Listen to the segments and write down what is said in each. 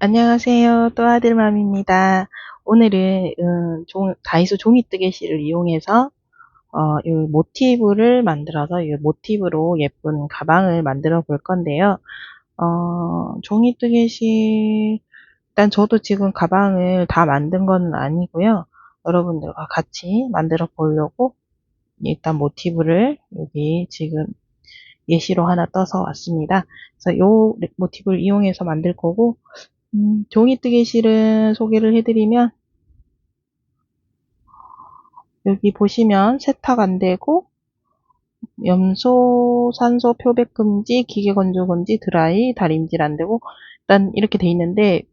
안녕하세요. 또 아들맘입니다. 오늘은 다이소 종이뜨개실을 이용해서 이 모티브를 만들어서 이 모티브로 예쁜 가방을 만들어 볼 건데요. 종이뜨개실 일단 저도 지금 가방을 다 만든 건 아니고요. 여러분들과 같이 만들어 보려고 일단 모티브를 여기 지금 예시로 하나 떠서 왔습니다. 그래서 이 모티브를 이용해서 만들 거고, 종이뜨개 실은 소개를 해드리면, 여기 보시면 세탁 안 되고, 염소, 산소, 표백 금지, 기계 건조 금지, 드라이, 다림질 안 되고, 일단 이렇게 돼 있는데,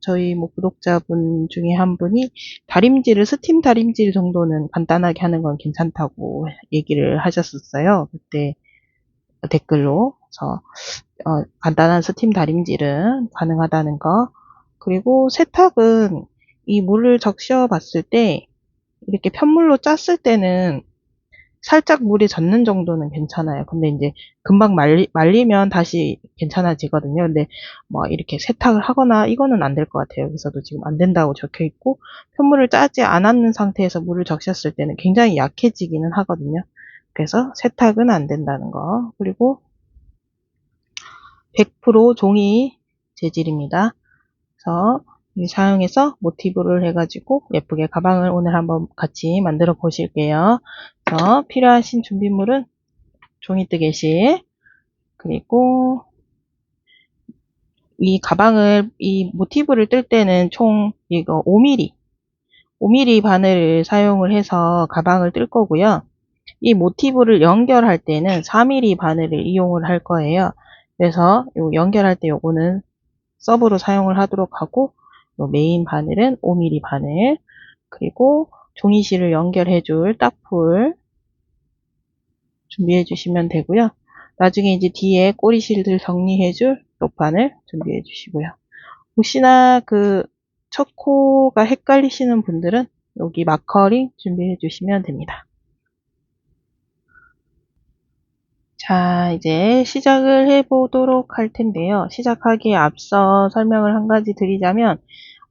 저희 구독자분 중에 한 분이 다림질을, 스팀 다림질 정도는 간단하게 하는 건 괜찮다고 얘기를 하셨었어요. 그때 댓글로. 그래서 간단한 스팀 다림질은 가능하다는 거. 그리고 세탁은 이 물을 적셔 봤을 때 이렇게 편물로 짰을 때는 살짝 물이 젖는 정도는 괜찮아요. 근데 이제 금방 말리면 다시 괜찮아지거든요. 근데 뭐 이렇게 세탁을 하거나 이거는 안 될 것 같아요. 여기서도 지금 안 된다고 적혀 있고, 편물을 짜지 않았는 상태에서 물을 적셨을 때는 굉장히 약해지기는 하거든요. 그래서 세탁은 안 된다는 거. 그리고 100% 종이 재질입니다. 그래서 사용해서 모티브를 해가지고 예쁘게 가방을 오늘 한번 같이 만들어 보실게요. 그래서 필요하신 준비물은 종이뜨개실, 그리고 이 모티브를 뜰 때는 총 이거 5mm 바늘을 사용을 해서 가방을 뜰 거고요. 이 모티브를 연결할 때는 4mm 바늘을 이용을 할 거예요. 그래서 연결할 때 요거는 서브로 사용을 하도록 하고, 메인 바늘은 5mm 바늘, 그리고 종이실을 연결해 줄 딱풀 준비해 주시면 되고요. 나중에 이제 뒤에 꼬리실들 정리해 줄 똑바늘 준비해 주시고요. 혹시나 첫 코가 헷갈리시는 분들은 여기 마커링 준비해 주시면 됩니다. 자, 이제 시작을 해보도록 할 텐데요. 시작하기에 앞서 설명을 한 가지 드리자면,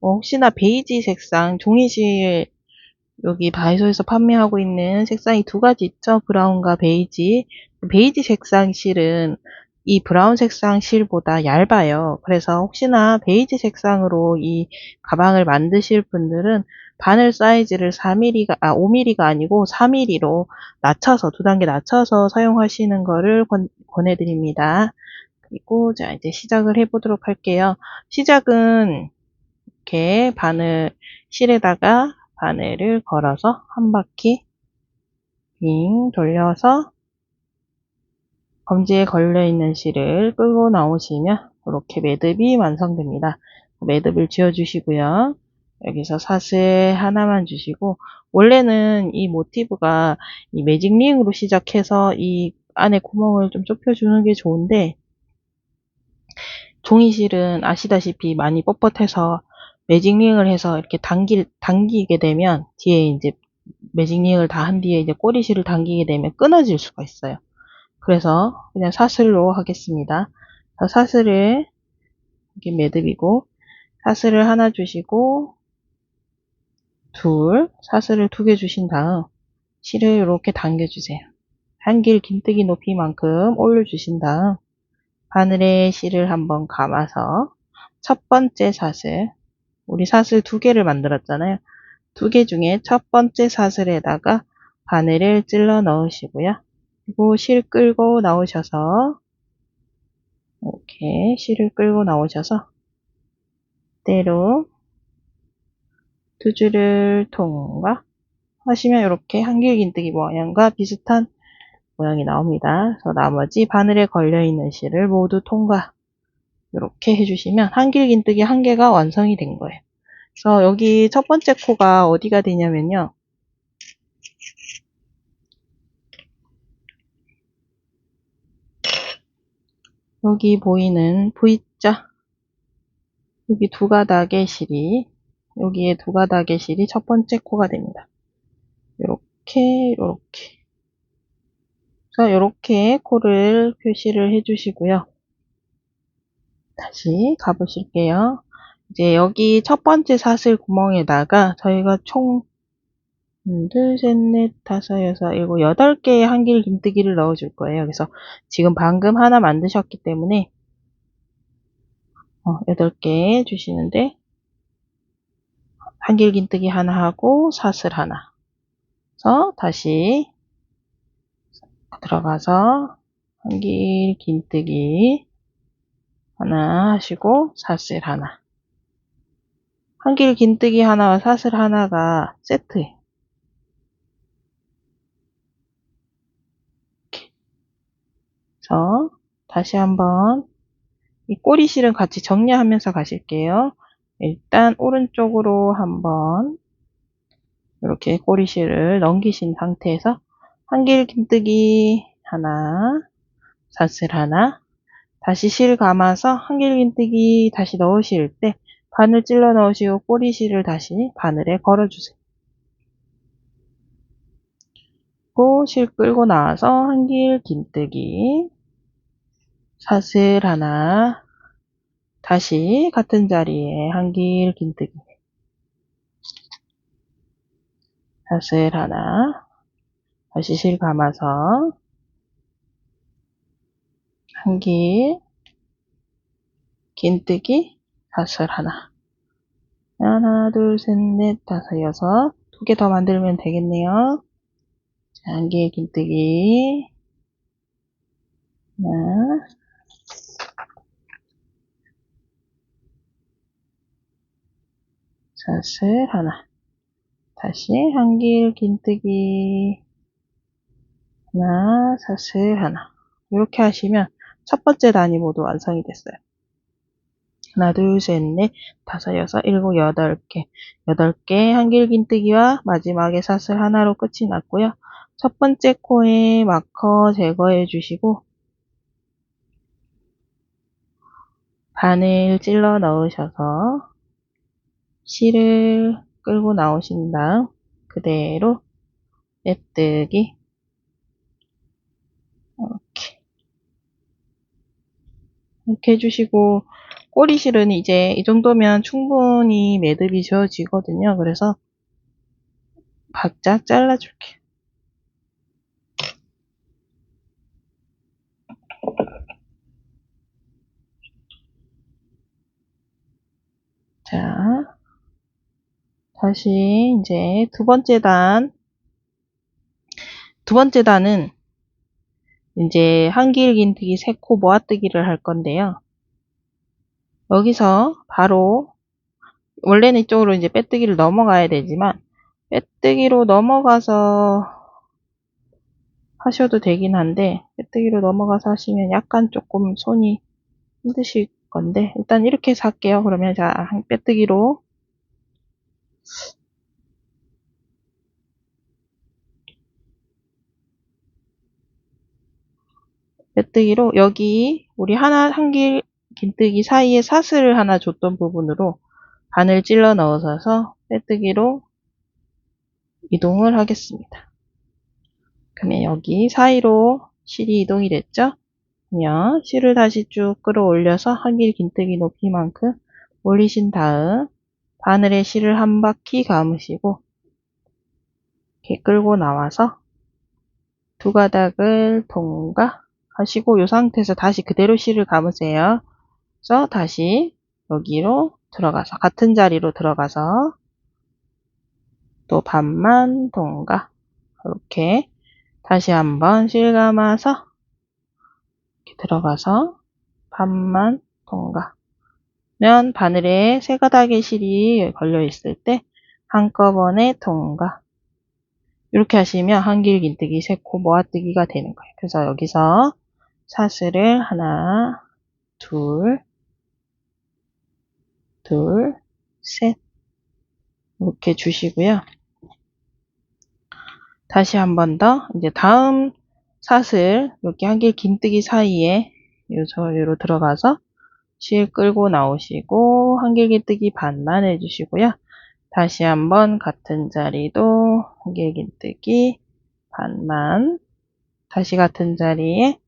혹시나 베이지 색상, 종이실, 여기 다이소에서 판매하고 있는 색상이 두 가지 있죠. 브라운과 베이지. 베이지 색상 실은 이 브라운 색상 실보다 얇아요. 그래서 혹시나 베이지 색상으로 이 가방을 만드실 분들은 바늘 사이즈를 5mm가 아니고 4mm로 낮춰서, 두 단계 낮춰서 사용하시는 거를 권해드립니다. 그리고 자, 이제 시작을 해보도록 할게요. 시작은 이렇게 실에다가 바늘을 걸어서 한 바퀴 빙 돌려서 검지에 걸려있는 실을 끌고 나오시면 이렇게 매듭이 완성됩니다. 매듭을 지어주시고요. 여기서 사슬 하나만 주시고, 원래는 이 모티브가 이 매직링으로 시작해서 이 안에 구멍을 좀 좁혀주는 게 좋은데, 종이실은 아시다시피 많이 뻣뻣해서 매직링을 해서 이렇게 당기게 되면 뒤에 이제 매직링을 다 한 뒤에 이제 꼬리실을 당기게 되면 끊어질 수가 있어요. 그래서 그냥 사슬로 하겠습니다. 사슬을 이게 매듭이고, 사슬을 하나 주시고 사슬을 2개 주신 다음 실을 이렇게 당겨주세요. 한길 긴뜨기 높이만큼 올려주신 다음 바늘에 실을 한번 감아서 첫 번째 사슬, 우리 사슬 2개를 만들었잖아요. 2개 중에 첫 번째 사슬에다가 바늘을 찔러 넣으시고요. 그리고 실 끌고 나오셔서 이렇게 실을 끌고 나오셔서 그대로 2줄을 통과 하시면 이렇게 한길긴뜨기 모양과 비슷한 모양이 나옵니다. 그래서 나머지 바늘에 걸려있는 실을 모두 통과 이렇게 해주시면 한길긴뜨기 1개가 완성이 된 거예요. 그래서 여기 첫 번째 코가 어디가 되냐면요. 여기 보이는 V자, 여기 여기에 두 가닥의 실이 첫 번째 코가 됩니다. 이렇게. 그래서 이렇게 코를 표시를 해주시고요. 다시 가보실게요. 이제 여기 첫 번째 사슬 구멍에다가 저희가 총 둘, 셋, 넷, 다섯, 여섯, 일곱, 8개의 한길 긴뜨기를 넣어줄 거예요. 그래서 지금 방금 하나 만드셨기 때문에 8개 주시는데 한길 긴뜨기 하나 하고 사슬 하나. 그래서 다시 들어가서 한길 긴뜨기 하나 하시고 사슬 하나. 한길 긴뜨기 하나와 사슬 하나가 세트예요. 그래서 다시 한번 이 꼬리실은 같이 정리하면서 가실게요. 일단 오른쪽으로 한번 이렇게 꼬리실을 넘기신 상태에서 한길 긴뜨기 하나, 사슬 하나, 다시 실 감아서 한길 긴뜨기 다시 넣으실 때 바늘 찔러 넣으시고 꼬리실을 다시 바늘에 걸어주세요. 실 끌고 나와서 한길 긴뜨기, 사슬 하나, 다시 같은 자리에 한길 긴뜨기, 사슬 하나, 다시 실 감아서 한길 긴뜨기, 사슬 하나, 하나, 둘, 셋, 넷, 다섯, 여섯, 2개 더 만들면 되겠네요. 자, 한길 긴뜨기 하나, 사슬 하나, 다시 한길 긴뜨기 하나, 사슬 하나. 이렇게 하시면 첫 번째 단위 모두 완성이 됐어요. 하나, 둘, 셋, 넷, 다섯, 여섯, 일곱, 8개. 8개 한길 긴뜨기와 마지막에 사슬 하나로 끝이 났고요. 첫 번째 코에 마커 제거해 주시고 바늘 찔러 넣으셔서 실을 끌고 나오신 다음 그대로 빼뜨기 이렇게 해주시고 꼬리실은 이제 이 정도면 충분히 매듭이 지어지거든요. 그래서 바짝 잘라줄게요. 자, 다시 이제 두 번째 단은 이제 한길 긴뜨기 3코 모아뜨기를 할 건데요. 여기서 바로 원래는 이쪽으로 이제 빼뜨기를 넘어가야 되지만 빼뜨기로 넘어가서 하셔도 되긴 한데 빼뜨기로 넘어가서 하시면 약간 조금 손이 힘드실 건데 일단 이렇게 해서 할게요. 그러면 자 빼뜨기로 여기 우리 한길 긴뜨기 사이에 사슬을 하나 줬던 부분으로 바늘 찔러 넣어서 빼뜨기로 이동을 하겠습니다. 그러면 여기 사이로 실이 이동이 됐죠? 그러면 실을 다시 쭉 끌어올려서 한길 긴뜨기 높이만큼 올리신 다음 바늘에 실을 한 바퀴 감으시고 이렇게 끌고 나와서 두 가닥을 통과 하시고 이 상태에서 다시 그대로 실을 감으세요. 그래서 다시 여기로 들어가서 같은 자리로 들어가서 또 반만 통과 이렇게 다시 한번 실 감아서 이렇게 들어가서 반만 통과 면 바늘에 3가닥의 실이 걸려 있을 때 한꺼번에 통과 이렇게 하시면 한길 긴뜨기 3코 모아뜨기가 되는 거예요. 그래서 여기서 사슬을 하나, 둘, 셋 이렇게 주시고요. 다시 한 번 더 이제 다음 사슬 이렇게 한길 긴뜨기 사이에 요 저리로 들어가서 실 끌고 나오시고 한길 긴뜨기 반만 해주시고요. 다시 한번 같은 자리도 한길 긴뜨기 반만 다시 같은 자리에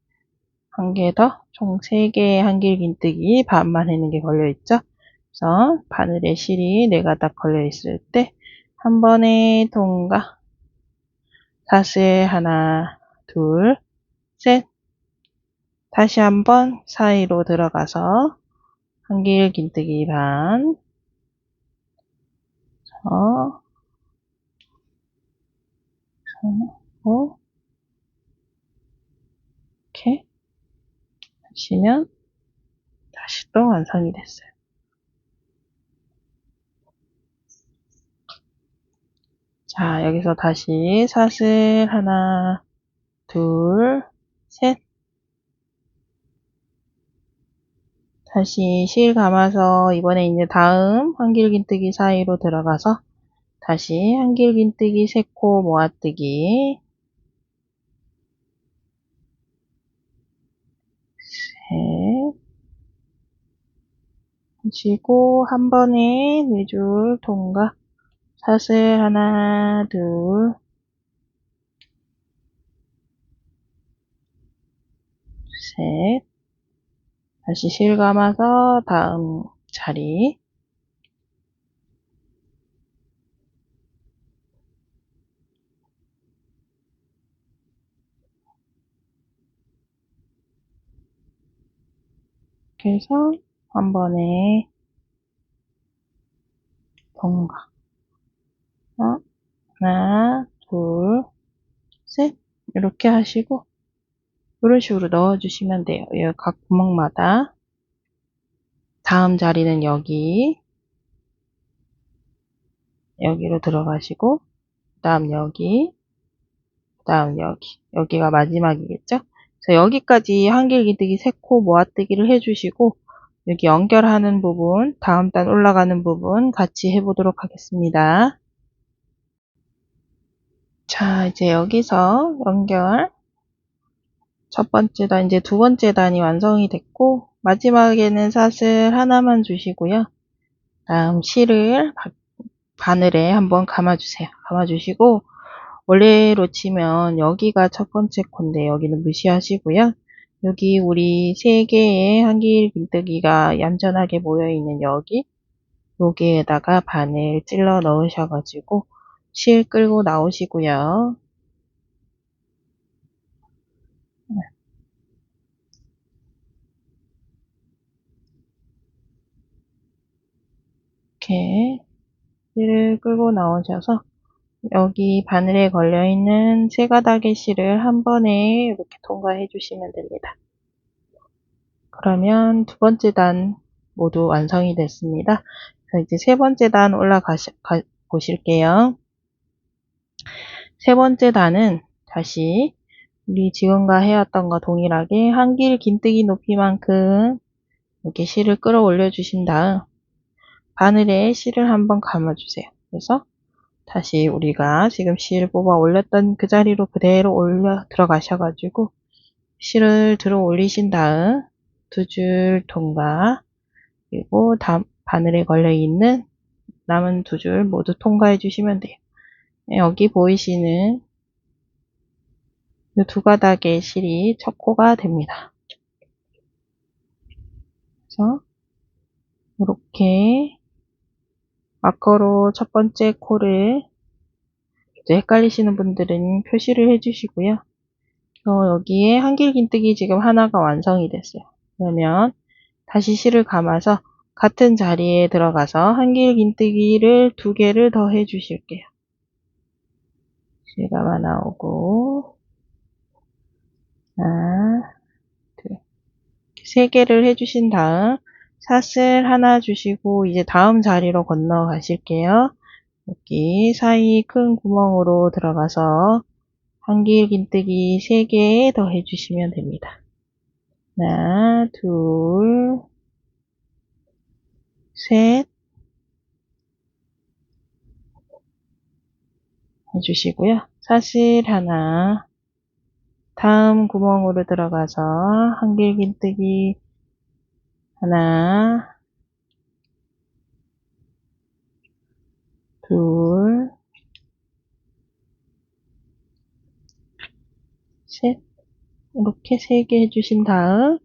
한 개 더 총 3개의 한길 긴뜨기 반만 하는 게 걸려 있죠. 그래서 바늘에 실이 4가닥 걸려 있을 때 한 번에 통과, 사슬 하나, 둘, 셋. 다시 한번 사이로 들어가서 한길 긴뜨기 반, 이렇게 하시면 다시 또 완성이 됐어요. 자, 여기서 다시 사슬 하나, 둘, 셋. 다시 실 감아서 이번에 이제 다음 한길긴뜨기 사이로 들어가서 다시 한길긴뜨기 세코 모아뜨기 셋 하시고 한 번에 4줄 통과, 사슬 하나, 둘, 셋. 다시 실 감아서 다음 자리 이렇게 해서 한 번에 통과. 하나, 둘, 셋. 이렇게 하시고 이런 식으로 넣어주시면 돼요. 각 구멍마다. 다음 자리는 여기로 들어가시고, 그 다음 여기, 그 다음 여기가 마지막이겠죠? 그래서 여기까지 한길기뜨기, 세코 모아뜨기를 해주시고, 여기 연결하는 부분, 다음 단 올라가는 부분 같이 해보도록 하겠습니다. 자, 이제 여기서 연결, 첫 번째 단, 이제 두 번째 단이 완성이 됐고, 마지막에는 사슬 하나만 주시고요. 다음 실을 바늘에 한번 감아주세요. 감아주시고, 원래로 치면 여기가 첫 번째 코인데 여기는 무시하시고요. 여기 우리 3개의 한길 긴뜨기가 얌전하게 모여있는 여기에다가 바늘 찔러 넣으셔가지고 실 끌고 나오시고요. 이렇게 실을 끌고 나오셔서 여기 바늘에 걸려있는 3가닥의 실을 한 번에 이렇게 통과해 주시면 됩니다. 그러면 두 번째 단 모두 완성이 됐습니다. 자, 이제 세 번째 단 보실게요. 세 번째 단은 다시 우리 지금과 해왔던 거 동일하게 한길 긴뜨기 높이만큼 이렇게 실을 끌어올려 주신 다음 바늘에 실을 한번 감아주세요. 그래서 다시 우리가 지금 실 뽑아 올렸던 그 자리로 그대로 올려 들어가셔가지고 실을 들어 올리신 다음 2줄 통과, 그리고 바늘에 걸려 있는 남은 2줄 모두 통과해 주시면 돼요. 여기 보이시는 이 2가닥의 실이 첫 코가 됩니다. 그래서 이렇게 마커로 첫 번째 코를 이제 헷갈리시는 분들은 표시를 해주시고요. 여기에 한길긴뜨기 지금 하나가 완성이 됐어요. 그러면 다시 실을 감아서 같은 자리에 들어가서 한길긴뜨기를 2개를 더 해주실게요. 실 감아 나오고 하나, 둘, 3개를 해주신 다음 사슬 하나 주시고 이제 다음 자리로 건너가실게요. 여기 사이 큰 구멍으로 들어가서 한길긴뜨기 3개 더 해주시면 됩니다. 하나, 둘, 셋 해주시고요. 사슬 하나, 다음 구멍으로 들어가서 한길긴뜨기 하나, 둘, 셋. 이렇게 3개 해주신 다음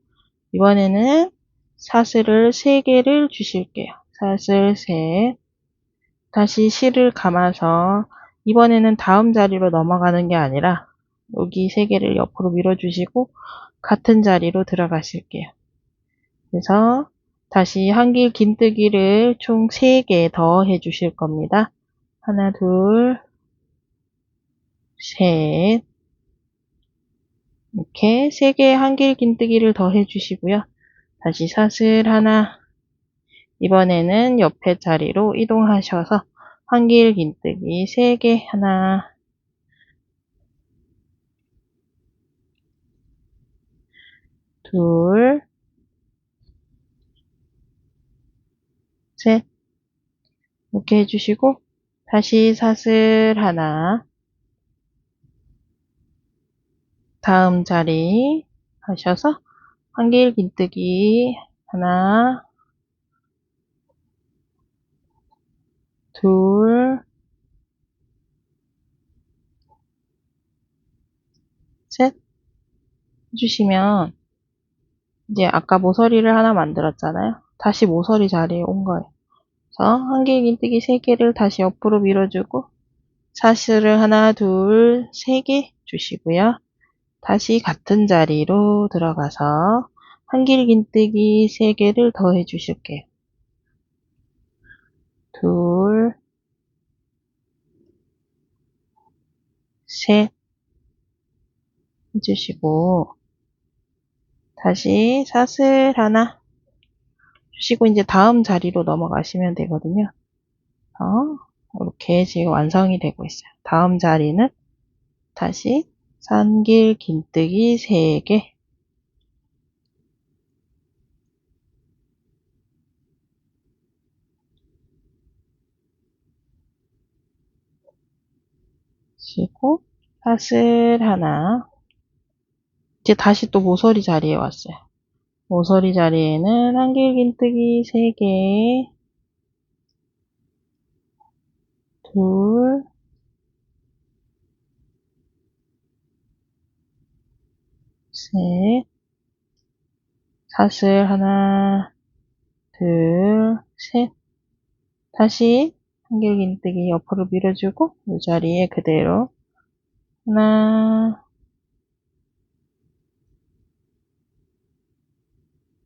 이번에는 사슬을 3개를 주실게요. 사슬 셋, 다시 실을 감아서 이번에는 다음 자리로 넘어가는 게 아니라 여기 세 개를 옆으로 밀어주시고 같은 자리로 들어가실게요. 그래서 다시 한길 긴뜨기를 총 3개 더 해주실 겁니다. 하나, 둘, 셋. 이렇게 3개의 한길 긴뜨기를 더 해주시고요. 다시 사슬 하나, 이번에는 옆에 자리로 이동하셔서 한길 긴뜨기 3개 하나, 둘, 셋. 이렇게 해주시고 다시 사슬 하나, 다음 자리 하셔서 한길 긴뜨기 하나, 둘, 셋 해주시면 이제 아까 모서리를 하나 만들었잖아요. 다시 모서리 자리에 온 거예요. 그래서 한길 긴뜨기 3개를 다시 옆으로 밀어주고 사슬을 하나, 둘, 3개 주시고요. 다시 같은 자리로 들어가서 한길 긴뜨기 3개를 더 해주실게요. 둘, 셋 해주시고 다시 사슬 하나 주시고 이제 다음 자리로 넘어가시면 되거든요. 이렇게 지금 완성이 되고 있어요. 다음 자리는 다시 한길 긴뜨기 3개 주시고 사슬 하나 이제 다시 또 모서리 자리에 왔어요. 모서리 자리에는 한길 긴뜨기 3개 둘, 셋 사슬 하나 둘, 셋 다시 한길 긴뜨기 옆으로 밀어주고 이 자리에 그대로 하나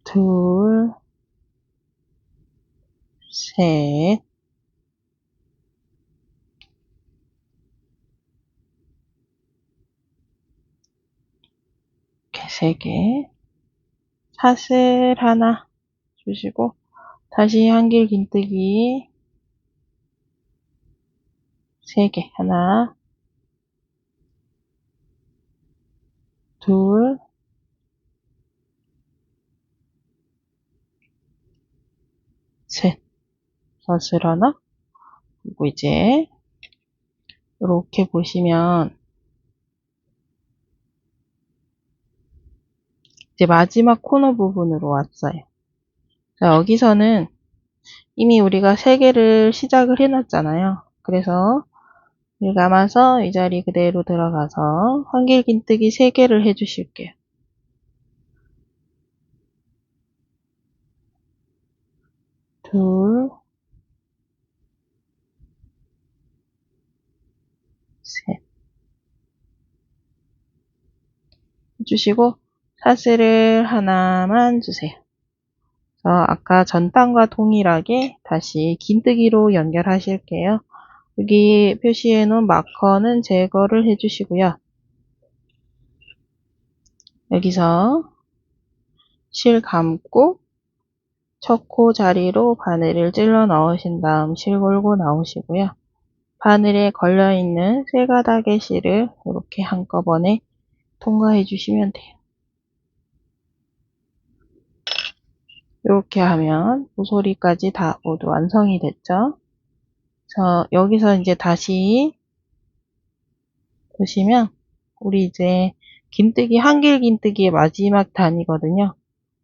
둘, 셋 이렇게 3개 사슬 하나 주시고 다시 한길 긴뜨기 3개 하나 둘 셋 사슬 하나 그리고 이제 이렇게 보시면 이제 마지막 코너 부분으로 왔어요. 자, 여기서는 이미 우리가 3개를 시작을 해놨잖아요. 그래서 일 감아서 이 자리 그대로 들어가서 한길 긴뜨기 3개를 해주실게요. 둘, 셋 해주시고 사슬을 하나만 주세요. 아까 전단과 동일하게 다시 긴뜨기로 연결하실게요. 여기 표시해 놓은 마커는 제거를 해주시고요. 여기서 실 감고 첫 코 자리로 바늘을 찔러 넣으신 다음 실 걸고 나오시고요. 바늘에 걸려있는 3가닥의 실을 이렇게 한꺼번에 통과해 주시면 돼요. 이렇게 하면 모서리까지 다 모두 완성이 됐죠. 여기서 이제 다시 보시면 우리 이제 긴뜨기 한길 긴뜨기의 마지막 단이거든요.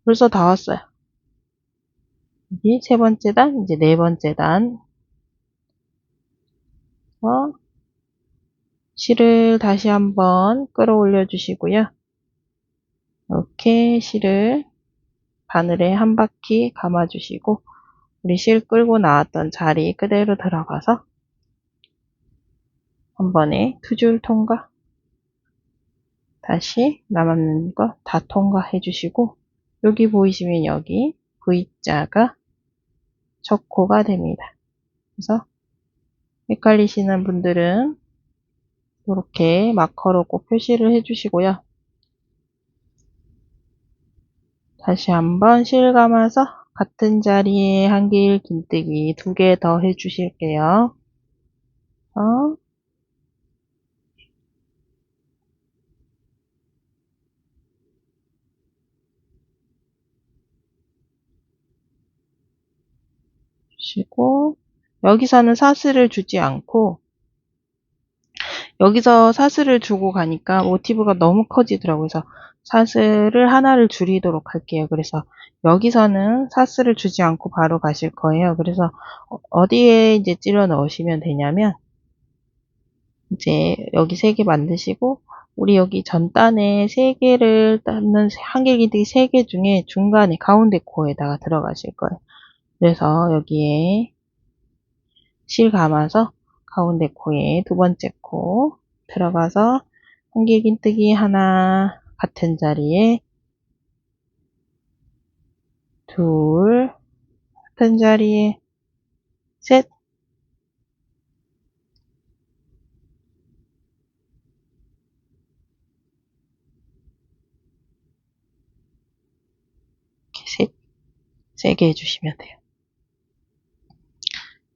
벌써 다 왔어요. 여기 3번째 단, 이제 4번째 단. 실을 다시 한번 끌어올려 주시고요. 이렇게 실을 바늘에 한 바퀴 감아 주시고 우리 실 끌고 나왔던 자리 그대로 들어가서 한 번에 2줄 통과. 다시 남았는 거 다 통과해 주시고, 여기 보이시면 여기 V자가 첫 코가 됩니다. 그래서 헷갈리시는 분들은 이렇게 마커로 꼭 표시를 해 주시고요. 다시 한번 실 감아서 같은 자리에 한길 긴뜨기 2개 더 해 주실게요. 주시고, 여기서는 사슬을 주지 않고, 여기서 사슬을 주고 가니까 모티브가 너무 커지더라고요. 그래서 사슬을 하나를 줄이도록 할게요. 그래서 여기서는 사슬을 주지 않고 바로 가실 거예요. 그래서 어디에 이제 찔러 넣으시면 되냐면, 이제 여기 3개 만드시고, 우리 여기 전단에 3개를 닦는 한길긴뜨기 3개 중에 중간에 가운데 코에다가 들어가실 거예요. 그래서 여기에 실 감아서 가운데 코에 2번째 코 들어가서 한길긴뜨기 하나, 같은 자리에 둘, 같은 자리에 셋, 이렇게 3개 해주시면 돼요.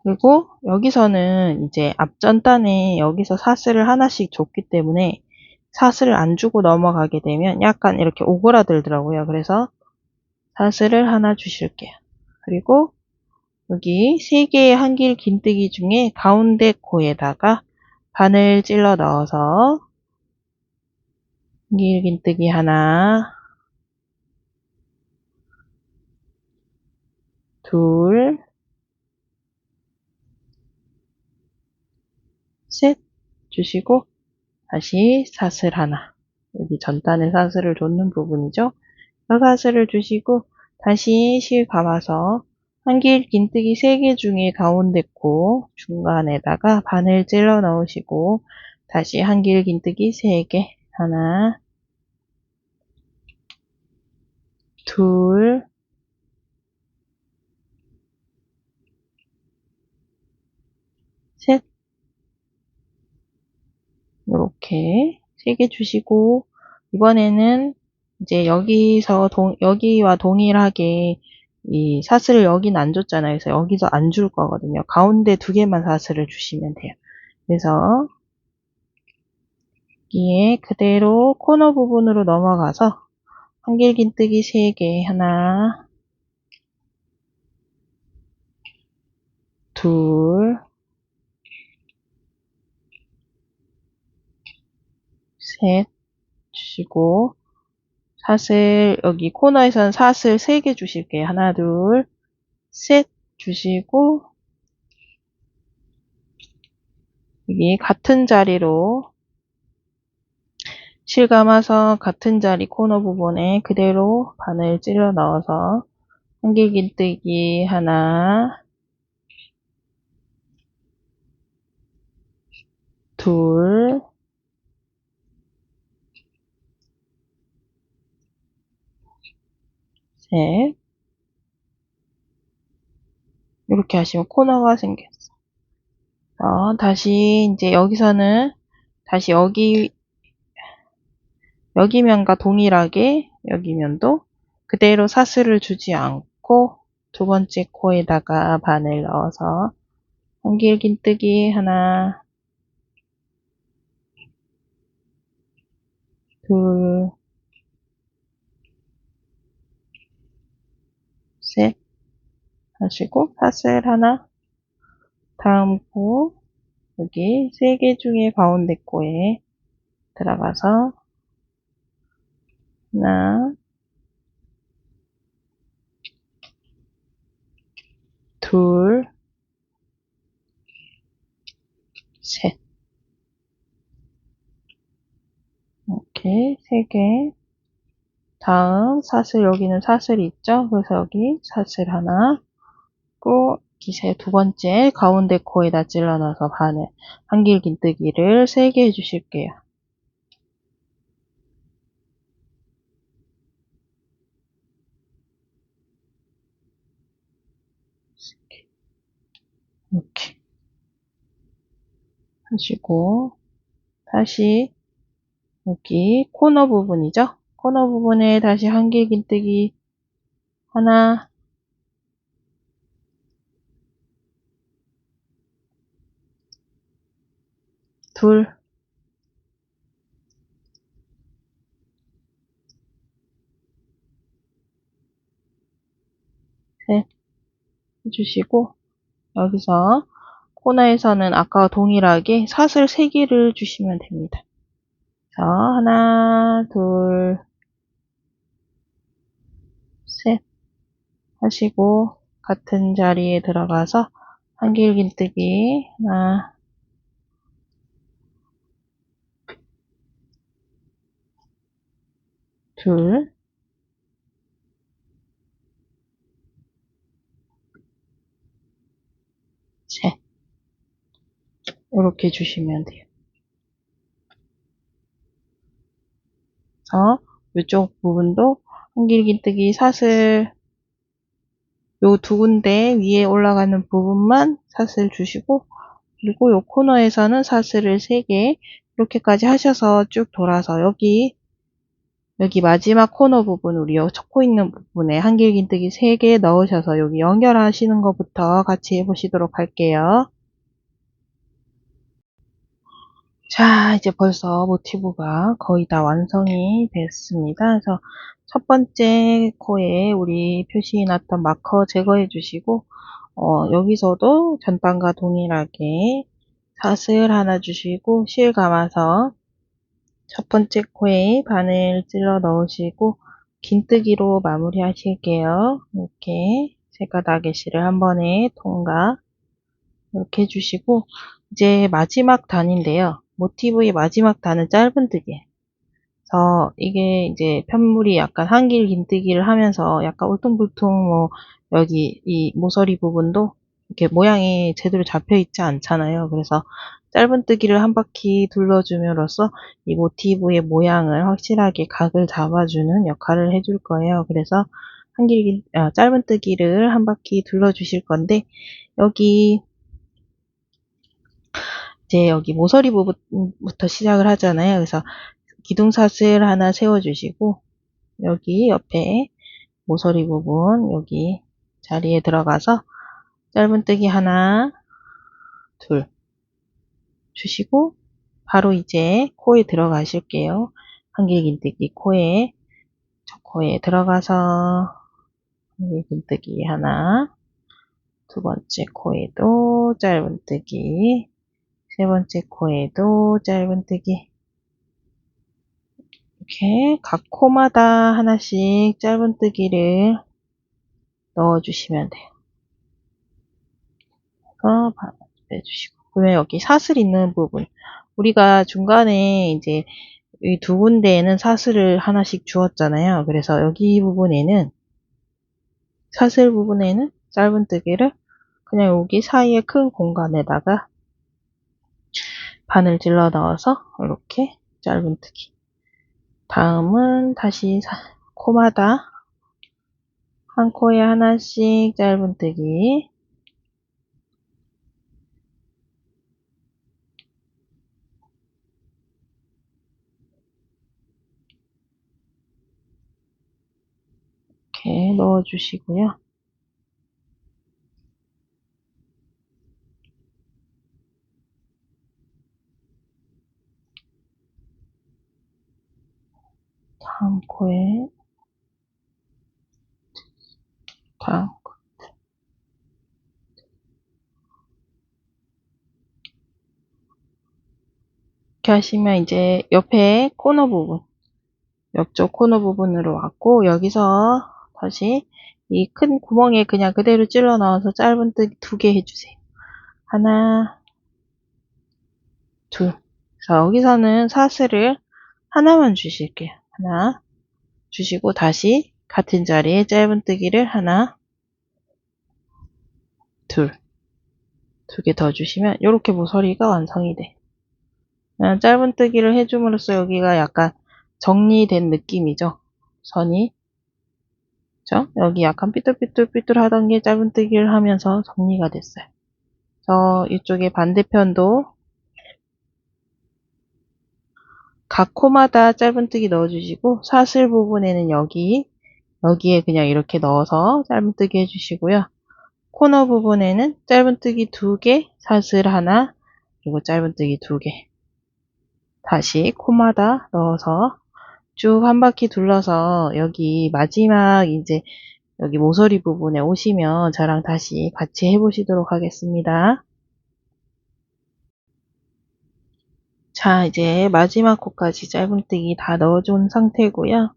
그리고 여기서는 이제 앞전단에 여기서 사슬을 하나씩 줬기 때문에 사슬을 안 주고 넘어가게 되면 약간 이렇게 오그라들더라고요. 그래서 사슬을 하나 주실게요. 그리고 여기 3개의 한길 긴뜨기 중에 가운데 코에다가 바늘 찔러 넣어서 한길 긴뜨기 하나, 둘, 셋 주시고 다시 사슬 하나, 여기 전단에 사슬을 줬는 부분이죠. 사슬을 주시고 다시 실 감아서 한길 긴뜨기 3개 중에 가운데 코 중간에다가 바늘 찔러 넣으시고 다시 한길 긴뜨기 3개 하나, 둘, 셋 이렇게 3개 주시고 이번에는 이제 여기와 동일하게 이 사슬을 여긴 안 줬잖아요. 그래서 여기서 안 줄 거거든요. 가운데 2개만 사슬을 주시면 돼요. 그래서 여기에 그대로 코너 부분으로 넘어가서 한길긴뜨기 3개 하나, 둘, 셋 주시고 사슬 여기 코너에서는 사슬 3개 주실게요. 하나, 둘, 셋 주시고 여기 같은 자리로 실 감아서 같은 자리 코너 부분에 그대로 바늘 찔러 넣어서 한길긴뜨기 하나, 둘, 셋 이렇게 하시면 코너가 생겼어. 다시 이제 여기서는 다시 여기 면과 동일하게 여기 면도 그대로 사슬을 주지 않고 2번째 코에다가 바늘 넣어서 한길긴뜨기 하나, 둘, 셋 하시고 사슬 하나, 다음 코 여기 3개 중에 가운데 코에 들어가서 하나, 둘, 셋 이렇게 3개. 다음 사슬 여기는 사슬이 있죠? 그래서 여기 사슬 하나 주시고 기세 두 번째 가운데 코에다 찔러 넣어서 바늘 한길긴뜨기를 3개 해주실게요. 이렇게 하시고 다시 여기 코너 부분이죠. 코너 부분에 다시 한길긴뜨기 하나, 둘, 셋 해주시고 여기서 코너에서는 아까와 동일하게 사슬 3개를 주시면 됩니다. 자, 하나, 둘, 셋 하시고 같은 자리에 들어가서 한길긴뜨기 하나, 둘, 셋 이렇게 주시면 돼요. 그래서 이쪽 부분도 한길긴뜨기 사슬 요 두 군데 위에 올라가는 부분만 사슬 주시고 그리고 요 코너에서는 사슬을 3개 이렇게까지 하셔서 쭉 돌아서 여기 마지막 코너 부분 우리 요 쳤고 있는 부분에 한길긴뜨기 3개 넣으셔서 여기 연결하시는 것부터 같이 해보시도록 할게요. 자, 이제 벌써 모티브가 거의 다 완성이 됐습니다. 그래서 첫 번째 코에 우리 표시해놨던 마커 제거해 주시고 여기서도 전반과 동일하게 사슬 하나 주시고 실 감아서 첫 번째 코에 바늘 찔러 넣으시고 긴뜨기로 마무리 하실게요. 이렇게 제가닥의 실을 한 번에 통과 이렇게 해주시고 이제 마지막 단인데요. 모티브의 마지막 단은 짧은뜨기. 그래서 이게 이제 편물이 약간 한길 긴뜨기를 하면서 약간 울퉁불퉁 뭐 여기 이 모서리 부분도 이렇게 모양이 제대로 잡혀 있지 않잖아요. 그래서 짧은뜨기를 한 바퀴 둘러줌으로써 이 모티브의 모양을 확실하게 각을 잡아주는 역할을 해줄 거예요. 그래서 짧은뜨기를 한 바퀴 둘러주실 건데 여기 이제 여기 모서리 부분부터 시작을 하잖아요. 그래서 기둥사슬 하나 세워주시고 여기 옆에 모서리 부분 여기 자리에 들어가서 짧은뜨기 하나 둘 주시고 바로 이제 코에 들어가실게요. 한길긴뜨기 코에 저 코에 들어가서 한길긴뜨기 하나 두 번째 코에도 짧은뜨기 세 번째 코에도 짧은뜨기 이렇게 각 코마다 하나씩 짧은뜨기를 넣어주시면 돼요. 빼주시고 그러면 여기 사슬 있는 부분 우리가 중간에 이제 이 두 군데에는 사슬을 하나씩 주었잖아요. 그래서 여기 부분에는 사슬 부분에는 짧은뜨기를 그냥 여기 사이에 큰 공간에다가 바늘 질러 넣어서 이렇게 짧은뜨기 다음은 다시 코마다 한 코에 하나씩 짧은뜨기 이렇게 넣어주시고요. 다음 코에 다음 코 이렇게 하시면 이제 옆에 코너 부분 옆쪽 코너 부분으로 왔고 여기서 다시 이 큰 구멍에 그냥 그대로 찔러 넣어서 짧은뜨기 2개 해주세요. 하나 둘 자, 여기서는 사슬을 하나만 주실게요. 하나 주시고 다시 같은 자리에 짧은뜨기를 하나 두 개 더 주시면 이렇게 모서리가 완성이 돼. 짧은뜨기를 해줌으로써 여기가 약간 정리된 느낌이죠. 선이. 그죠? 여기 약간 삐뚤삐뚤 하던 게 짧은뜨기를 하면서 정리가 됐어요. 이쪽에 반대편도 각 코마다 짧은뜨기 넣어주시고 사슬 부분에는 여기에 그냥 이렇게 넣어서 짧은뜨기 해주시고요. 코너 부분에는 짧은뜨기 2개, 사슬 하나, 그리고 짧은뜨기 2개. 다시 코마다 넣어서 쭉 한 바퀴 둘러서 여기 마지막 이제 여기 모서리 부분에 오시면 저랑 다시 같이 해보시도록 하겠습니다. 자, 이제 마지막 코까지 짧은뜨기 다 넣어준 상태고요.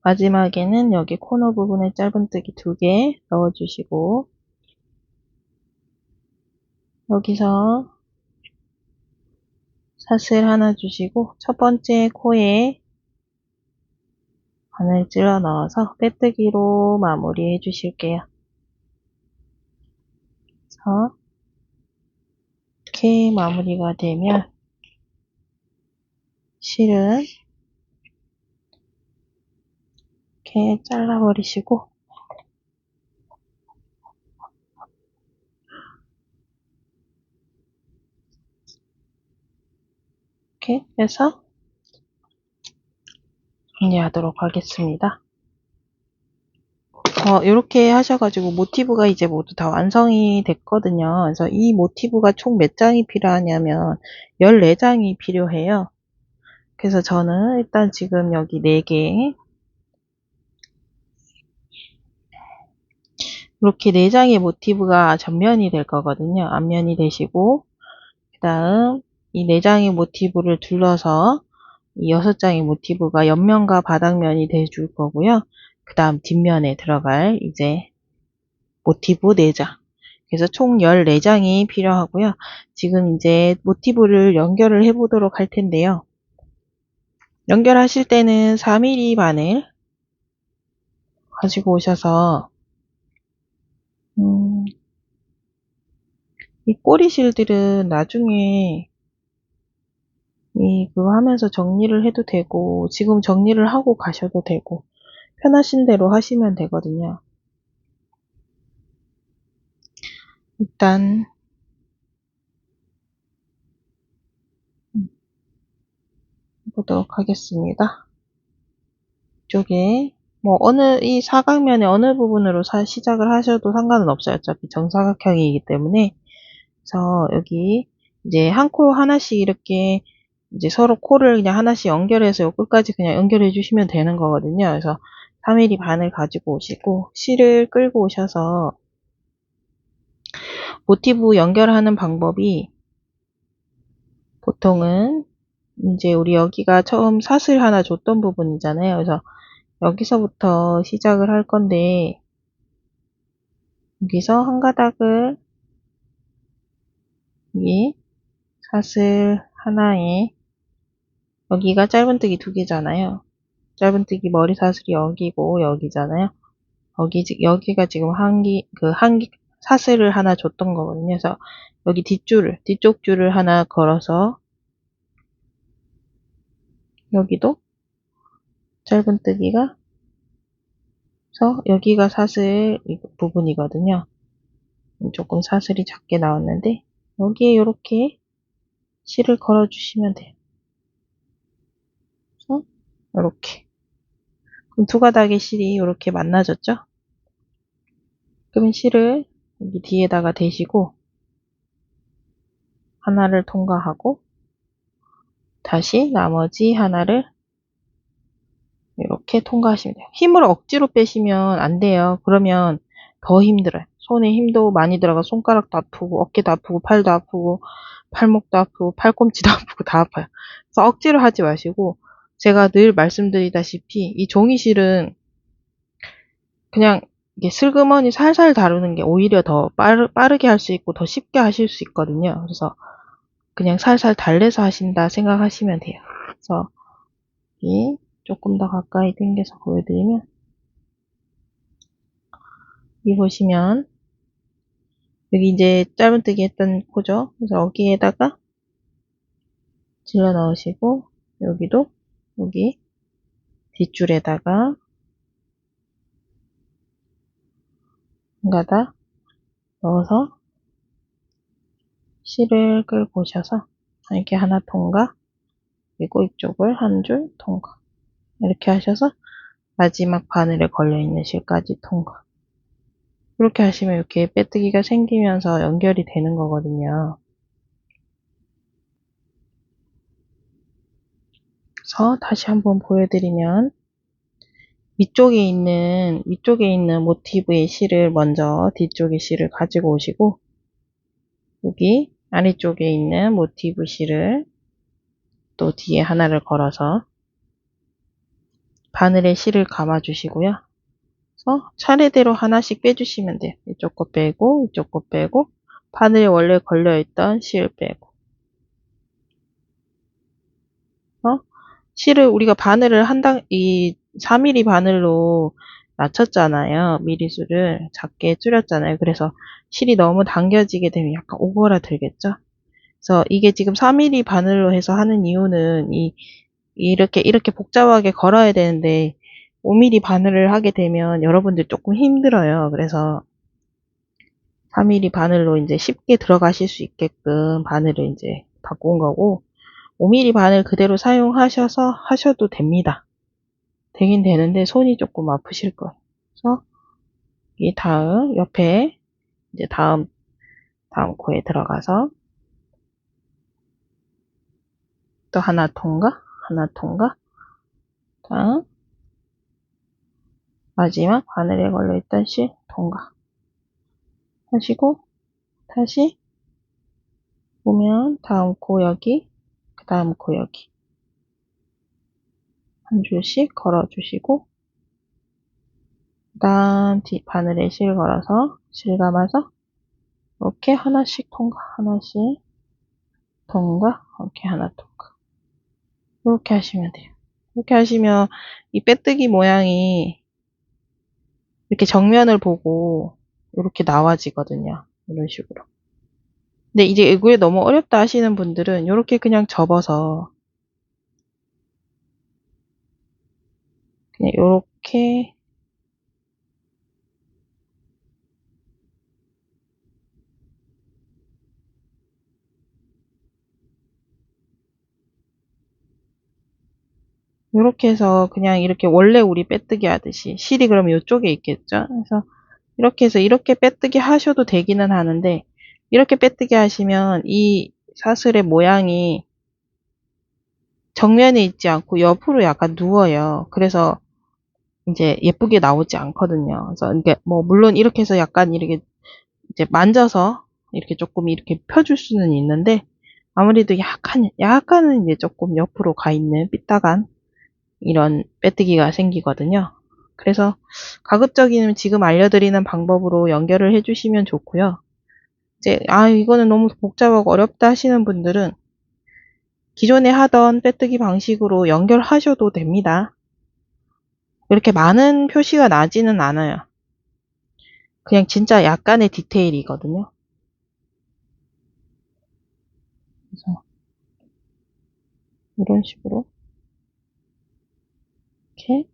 마지막에는 여기 코너 부분에 짧은뜨기 2개 넣어주시고 여기서 사슬 하나 주시고 첫 번째 코에 바늘 찔러 넣어서 빼뜨기로 마무리 해주실게요. 그래서 이렇게 마무리가 되면 실은 이렇게 잘라버리시고 이렇게 해서 정리하도록 하겠습니다. 이렇게 하셔가지고 모티브가 이제 모두 다 완성이 됐거든요. 그래서 이 모티브가 총 몇 장이 필요하냐면 14장이 필요해요. 그래서 저는 일단 지금 여기 4개 이렇게 4장의 모티브가 전면이 될 거거든요. 앞면이 되시고 그 다음 이 4장의 모티브를 둘러서 이 6장의 모티브가 옆면과 바닥면이 돼줄 거고요. 그 다음 뒷면에 들어갈 이제 모티브 4장. 그래서 총 14장이 필요하고요. 지금 이제 모티브를 연결을 해 보도록 할 텐데요. 연결하실 때는 4mm 바늘 가지고 오셔서 이 꼬리 실들은 나중에 그거 하면서 정리를 해도 되고 지금 정리를 하고 가셔도 되고 편하신 대로 하시면 되거든요. 일단 보도록 하겠습니다. 이쪽에 뭐 이 사각면의 어느 부분으로 시작을 하셔도 상관은 없어요. 어차피 정사각형이기 때문에. 그래서 여기 이제 한 코 하나씩 이렇게 이제 서로 코를 그냥 하나씩 연결해서 요 끝까지 그냥 연결해 주시면 되는 거거든요. 그래서 3mm 바늘 가지고 오시고 실을 끌고 오셔서 모티브 연결하는 방법이 보통은 이제 우리 여기가 처음 사슬 하나 줬던 부분이잖아요. 그래서 여기서부터 시작을 할 건데 여기서 한 가닥을 이 사슬 하나에 여기가 짧은뜨기 2개잖아요. 짧은뜨기 머리 사슬이 여기고 여기잖아요. 여기가 지금 사슬을 하나 줬던 거거든요. 그래서 여기 뒤쪽 줄을 하나 걸어서 여기도 짧은뜨기가 그래서 여기가 사슬 부분이거든요. 조금 사슬이 작게 나왔는데 여기에 이렇게 실을 걸어 주시면 돼요. 그래서 이렇게 그럼 두 가닥의 실이 이렇게 만나졌죠? 그러면 실을 여기 뒤에다가 대시고 하나를 통과하고 다시 나머지 하나를 이렇게 통과하시면 돼요. 힘을 억지로 빼시면 안 돼요. 그러면 더 힘들어요. 손에 힘도 많이 들어가 손가락도 아프고 어깨도 아프고 팔도 아프고 팔목도 아프고 팔꿈치도 아프고 다 아파요. 그래서 억지로 하지 마시고 제가 늘 말씀드리다시피 이 종이실은 그냥 이게 슬그머니 살살 다루는 게 오히려 더 빠르게 할 수 있고 더 쉽게 하실 수 있거든요. 그래서 그냥 살살 달래서 하신다 생각하시면 돼요. 그래서 조금 더 가까이 당겨서 보여드리면 이 보시면 여기 이제 짧은뜨기 했던 코죠. 그래서 여기에다가 질러 넣으시고, 여기도, 여기 뒷줄에다가 한 가닥 넣어서 실을 끌고 오셔서 이렇게 하나 통과, 그리고 이쪽을 한 줄 통과. 이렇게 하셔서 마지막 바늘에 걸려있는 실까지 통과. 이렇게 하시면 이렇게 빼뜨기가 생기면서 연결이 되는 거거든요. 그래서 다시 한번 보여드리면 위쪽에 있는 모티브의 실을 먼저 뒤쪽의 실을 가지고 오시고, 여기 아래쪽에 있는 모티브 실을 또 뒤에 하나를 걸어서 바늘에 실을 감아 주시고요. 그래서 차례대로 하나씩 빼주시면 돼요. 이쪽 거 빼고, 이쪽 거 빼고, 바늘에 원래 걸려있던 실 빼고. 실을 우리가 바늘을 이 4mm 바늘로 낮췄잖아요. 미리수를 작게 줄였잖아요. 그래서 실이 너무 당겨지게 되면 약간 오그라들겠죠. 그래서 이게 지금 4mm 바늘로 해서 하는 이유는 이렇게 복잡하게 걸어야 되는데 5mm 바늘을 하게 되면 여러분들 조금 힘들어요. 그래서 4mm 바늘로 이제 쉽게 들어가실 수 있게끔 바늘을 이제 바꾼 거고, 5mm 바늘 그대로 사용하셔서 하셔도 됩니다. 되긴 되는데 손이 조금 아프실 거예요. 그래서 이 다음 옆에 이제 다음 코에 들어가서 또 하나 통과, 다음 마지막 바늘에 걸려있던 실 통과 하시고, 다시 보면 다음 코 여기, 그 다음 코 여기 한 줄씩 걸어주시고, 그 다음 뒷 바늘에 실 걸어서 실 감아서 이렇게 하나씩 통과, 하나씩 통과, 이렇게 하나 통과. 이렇게 하시면 돼요. 이렇게 하시면 이 빼뜨기 모양이 이렇게 정면을 보고 이렇게 나와지거든요. 이런 식으로. 근데 이제 이게 너무 어렵다 하시는 분들은 이렇게 그냥 접어서 그냥 이렇게 해서 그냥 이렇게 원래 우리 빼뜨기 하듯이 실이 그러면 이쪽에 있겠죠. 그래서 이렇게 해서 이렇게 빼뜨기 하셔도 되기는 하는데, 이렇게 빼뜨기 하시면 이 사슬의 모양이 정면에 있지 않고 옆으로 약간 누워요. 그래서 이제 예쁘게 나오지 않거든요. 그래서 이게 뭐 물론 이렇게 해서 약간 이렇게 이제 만져서 이렇게 조금 이렇게 펴줄 수는 있는데, 아무래도 약간은 이제 조금 옆으로 가 있는 삐딱한 이런 빼뜨기가 생기거든요. 그래서 가급적이면 지금 알려드리는 방법으로 연결을 해주시면 좋고요. 이제 이거는 너무 복잡하고 어렵다 하시는 분들은 기존에 하던 빼뜨기 방식으로 연결하셔도 됩니다. 이렇게 많은 표시가 나지는 않아요. 그냥 진짜 약간의 디테일이거든요. 그래서 이런 식으로 이렇게.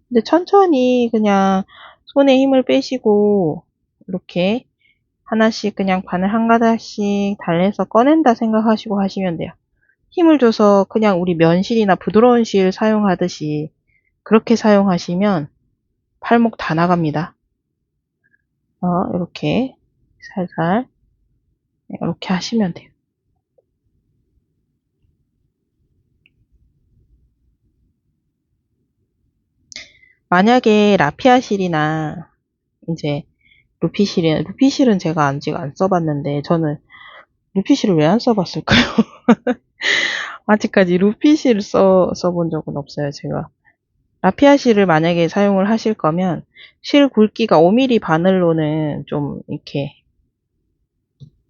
근데 천천히 그냥 손에 힘을 빼시고 이렇게 하나씩 그냥 바늘 한 가닥씩 달래서 꺼낸다 생각하시고 하시면 돼요. 힘을 줘서 그냥 우리 면실이나 부드러운 실 사용하듯이 그렇게 사용하시면 팔목 다 나갑니다. 이렇게 살살 이렇게 하시면 돼요. 만약에 라피아 실이나 이제 루피실은 제가 아직 안 써봤는데, 저는 루피실을 왜 안 써봤을까요? 아직까지 루피실을 써본 적은 없어요, 제가. 라피아 실을 만약에 사용을 하실 거면 실 굵기가 5mm 바늘로는 좀 이렇게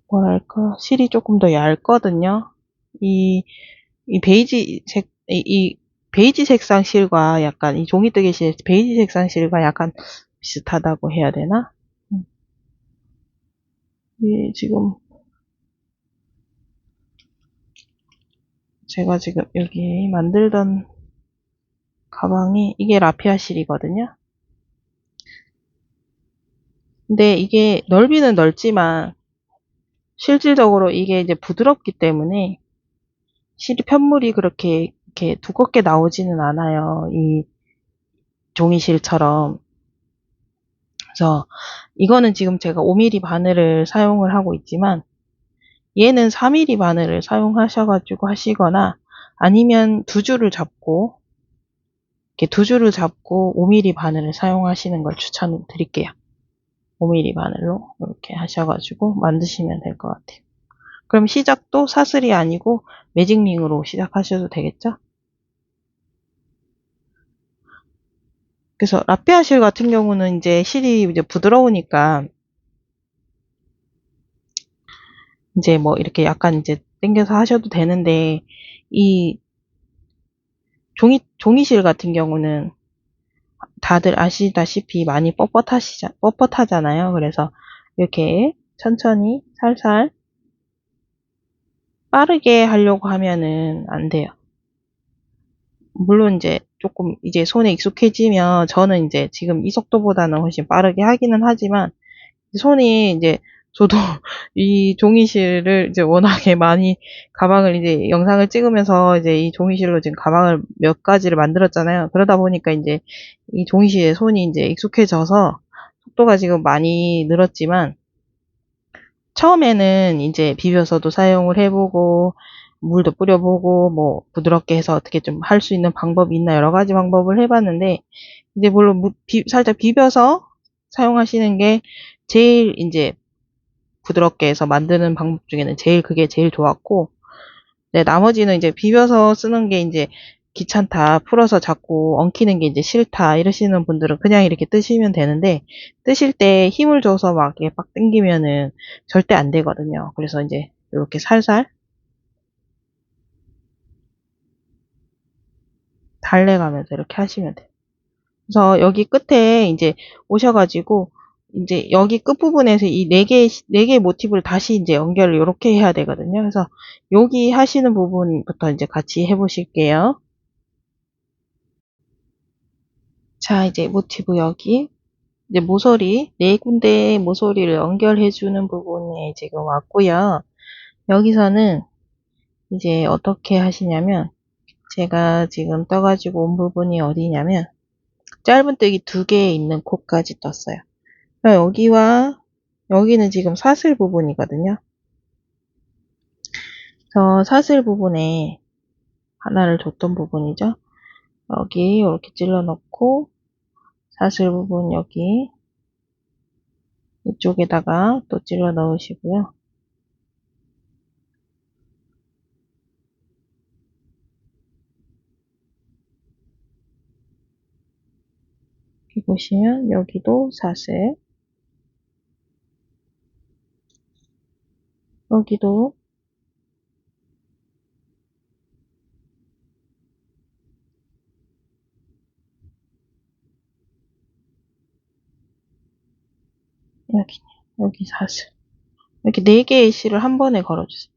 뭐랄까 실이 조금 더 얇거든요. 이, 이 베이지 색상 실과 약간 이 종이뜨개 실 베이지 색상 실과 약간 비슷하다고 해야 되나? 지금 제가 지금 여기 만들던 가방이 이게 라피아 실이거든요. 근데 이게 넓이는 넓지만 실질적으로 이게 이제 부드럽기 때문에 실이 편물이 그렇게 이렇게 두껍게 나오지는 않아요. 이 종이실처럼. 그래서 이거는 지금 제가 5mm 바늘을 사용을 하고 있지만 얘는 4mm 바늘을 사용하셔가지고 하시거나 아니면 두 줄을 잡고 이렇게 두 줄을 잡고 5mm 바늘을 사용하시는 걸 추천드릴게요. 5mm 바늘로 이렇게 하셔가지고 만드시면 될 것 같아요. 그럼 시작도 사슬이 아니고 매직링으로 시작하셔도 되겠죠? 그래서 라피아 실 같은 경우는 이제 실이 이제 부드러우니까 이제 뭐 이렇게 약간 이제 당겨서 하셔도 되는데 이 종이실 같은 경우는 다들 아시다시피 많이 뻣뻣하잖아요. 그래서 이렇게 천천히 살살 빠르게 하려고 하면은 안 돼요. 물론 이제 조금 이제 손에 익숙해지면 저는 이제 지금 이 속도보다는 훨씬 빠르게 하기는 하지만 손이 이제 저도 이 종이실을 이제 워낙에 많이 가방을 이제 영상을 찍으면서 이제 이 종이실로 지금 가방을 몇 가지를 만들었잖아요. 그러다 보니까 이제 이 종이실에 손이 이제 익숙해져서 속도가 지금 많이 늘었지만 처음에는 이제 비벼서도 사용을 해보고 물도 뿌려보고 뭐 부드럽게 해서 어떻게 좀 할 수 있는 방법이 있나 여러 가지 방법을 해봤는데 이제 물론 살짝 비벼서 사용하시는 게 제일 이제 부드럽게 해서 만드는 방법 중에는 그게 제일 좋았고, 네, 나머지는 이제 비벼서 쓰는 게 이제 귀찮다, 풀어서 자꾸 엉키는 게 이제 싫다, 이러시는 분들은 그냥 이렇게 뜨시면 되는데, 뜨실 때 힘을 줘서 막 이렇게 빡 당기면은 절대 안 되거든요. 그래서 이제 이렇게 살살 달래가면서 이렇게 하시면 돼요. 그래서 여기 끝에 이제 오셔가지고, 이제 여기 끝부분에서 이 네 개의 모티브를 다시 이제 연결을 이렇게 해야 되거든요. 그래서 여기 하시는 부분부터 이제 같이 해보실게요. 자, 이제 모티브 여기, 이제 모서리, 네 군데의 모서리를 연결해주는 부분에 지금 왔고요. 여기서는 이제 어떻게 하시냐면, 제가 지금 떠가지고 온 부분이 어디냐면, 짧은뜨기 2개 있는 코까지 떴어요. 여기와 여기는 지금 사슬 부분이거든요. 저 사슬 부분에 하나를 줬던 부분이죠. 여기 이렇게 찔러 넣고 사슬 부분 여기 이쪽에다가 또 찔러 넣으시고요. 여기 보시면 여기도 사슬, 여기도 여기 사슬. 이렇게 4개의 실을 한 번에 걸어주세요.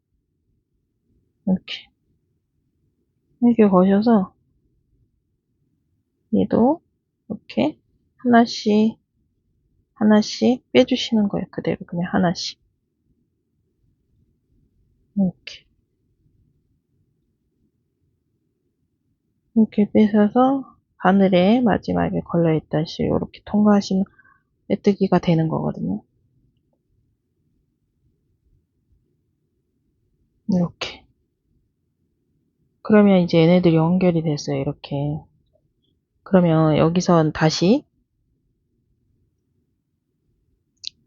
이렇게 거셔서 얘도 이렇게 하나씩 하나씩 빼주시는 거예요. 그대로 그냥 하나씩 이렇게 빼셔서 바늘에 마지막에 걸려있던 실 이렇게 통과하시면 메뚜기가 되는 거거든요. 이렇게. 그러면 이제 얘네들이 연결이 됐어요. 이렇게. 그러면 여기선 다시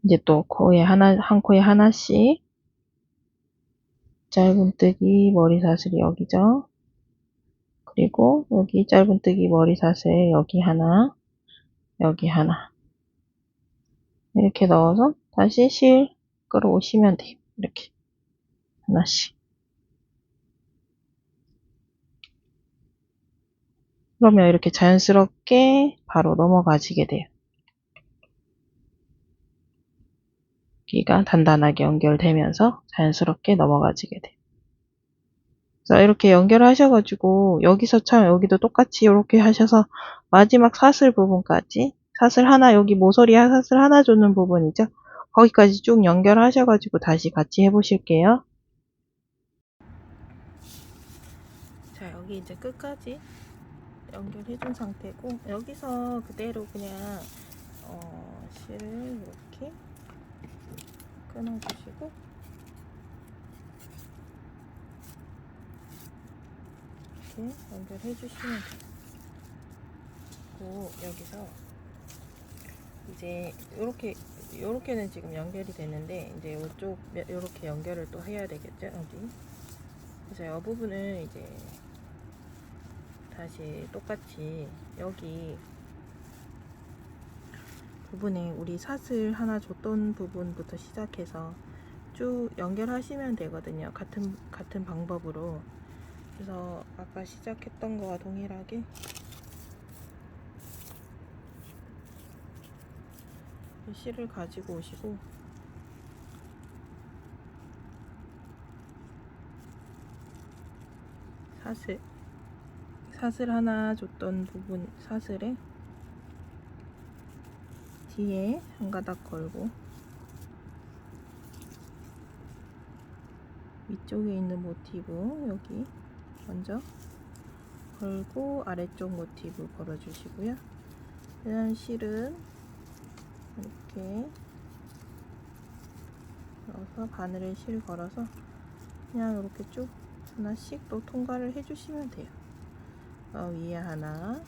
이제 또 한 코에 하나씩 짧은뜨기 머리 사슬이 여기죠. 그리고 여기 짧은뜨기 머리 사슬 여기 하나, 여기 하나. 이렇게 넣어서 다시 실 끌어오시면 돼요. 이렇게 하나씩. 그러면 이렇게 자연스럽게 바로 넘어가지게 돼요. 여기가 단단하게 연결되면서 자연스럽게 넘어가지게 돼요. 그래서 이렇게 연결하셔가지고 여기서 참 여기도 똑같이 이렇게 하셔서 마지막 사슬 부분까지 사슬 하나 여기 모서리 사슬 하나 줬는 부분이죠. 거기까지 쭉 연결하셔가지고 다시 같이 해보실게요. 자, 여기 이제 끝까지 연결해준 상태고 여기서 그대로 그냥 실을 이렇게 끊어주시고 이렇게 연결해 주시면 돼요. 그리고 여기서 이제 요렇게는 지금 연결이 되는데 이제 이쪽 요렇게 연결을 또 해야 되겠죠, 여기. 그래서 이 부분을 이제 다시 똑같이 여기 부분에 우리 사슬 하나 줬던 부분부터 시작해서 쭉 연결하시면 되거든요. 같은 방법으로. 그래서 아까 시작했던 거와 동일하게 실을 가지고 오시고 사슬 하나 줬던 부분 사슬에 뒤에 한 가닥 걸고 위쪽에 있는 모티브 여기 먼저 걸고 아래쪽 모티브 걸어주시고요. 그다음 실은 이렇게 넣어서 바늘에 실 걸어서 그냥 이렇게 쭉 하나씩 또 통과를 해주시면 돼요. 위에 하나,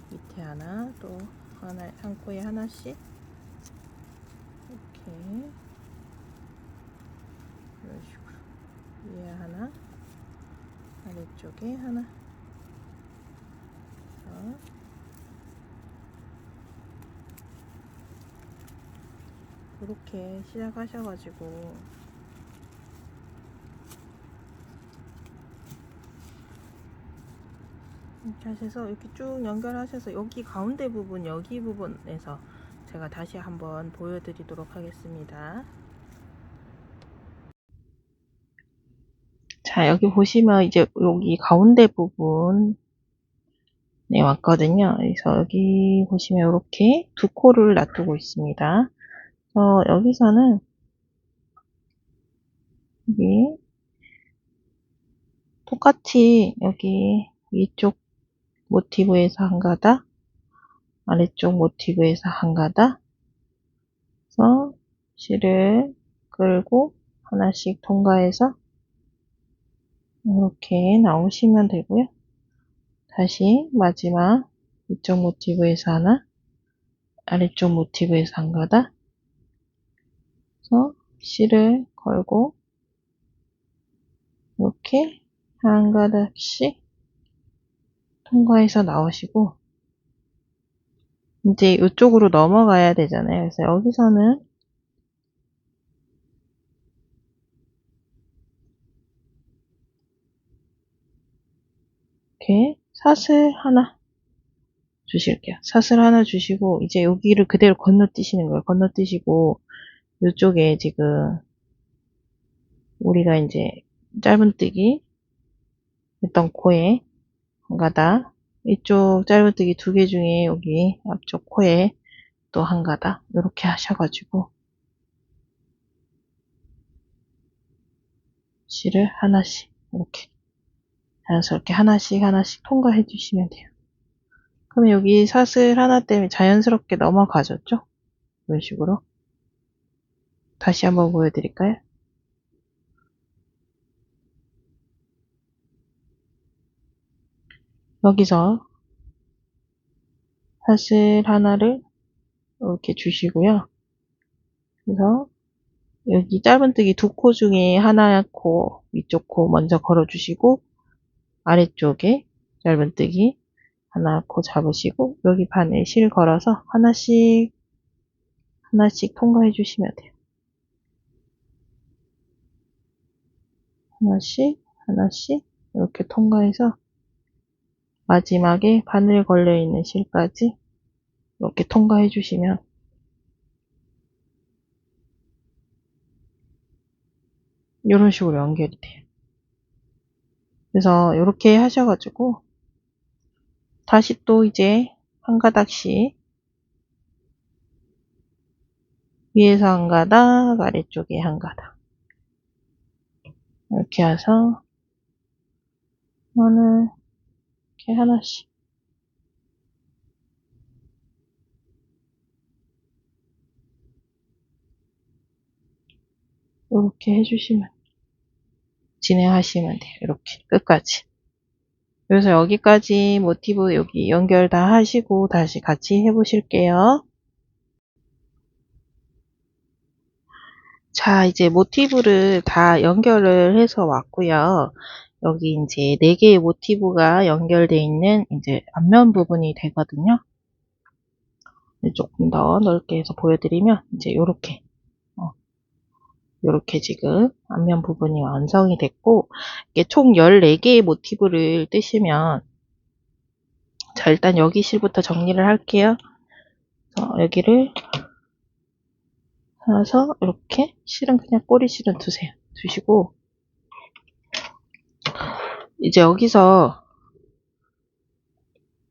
밑에 하나, 또 하나, 한 코에 하나씩 이렇게 이런 식으로 위에 하나, 아래쪽에 하나. 이렇게 시작하셔가지고 이렇게 하셔서 이렇게 쭉 연결하셔서 여기 가운데 부분 여기 부분에서 제가 다시 한번 보여드리도록 하겠습니다. 자, 여기 보시면 이제 여기 가운데 부분에 왔거든요. 그래서 여기 보시면 이렇게 두 코를 놔두고 있습니다. 여기서는 여기 똑같이 여기 위쪽 모티브에서 한 가닥, 아래쪽 모티브에서 한 가닥, 그래서 실을 끌고 하나씩 통과해서 이렇게 나오시면 되고요. 다시 마지막 위쪽 모티브에서 하나, 아래쪽 모티브에서 한 가닥, 그래서 실을 걸고 이렇게 한 가닥씩 통과해서 나오시고 이제 이쪽으로 넘어가야 되잖아요. 그래서 여기서는 이렇게 사슬 하나 주실게요. 사슬 하나 주시고 이제 여기를 그대로 건너뛰시는 거예요. 건너뛰시고 이쪽에 지금 우리가 이제 짧은뜨기 했던 코에 한 가닥, 이쪽 짧은뜨기 두 개 중에 여기 앞쪽 코에 또 한 가닥 이렇게 하셔가지고 실을 하나씩 이렇게 자연스럽게 하나씩 통과해 주시면 돼요. 그러면 여기 사슬 하나 때문에 자연스럽게 넘어가졌죠? 이런 식으로. 다시 한번 보여드릴까요? 여기서 사슬 하나를 이렇게 주시고요. 그래서 여기 짧은뜨기 두 코 중에 하나 코, 위쪽 코 먼저 걸어주시고 아래쪽에 짧은뜨기 하나 코 잡으시고 여기 반에 실 걸어서 하나씩 통과해 주시면 돼요. 하나씩 이렇게 통과해서 마지막에 바늘 걸려 있는 실까지 이렇게 통과해 주시면 이런 식으로 연결이 돼요. 그래서 이렇게 하셔가지고 다시 또 이제 한 가닥씩 위에서 한 가닥, 아래쪽에 한 가닥 이렇게 해서 이거는 이렇게 하나씩 이렇게 해주시면 진행하시면 돼요. 이렇게 끝까지. 그래서 여기까지 모티브 여기 연결 다 하시고 다시 같이 해보실게요. 자, 이제 모티브를 다 연결을 해서 왔고요. 여기 이제 4개의 모티브가 연결되어 있는 이제 앞면 부분이 되거든요. 조금 더 넓게 해서 보여드리면 이제 요렇게 지금 앞면 부분이 완성이 됐고, 이게 총 14개의 모티브를 뜨시면, 자, 일단 여기 실부터 정리를 할게요. 여기를 해서 이렇게 실은 그냥 꼬리 실은 두세요. 두시고, 이제 여기서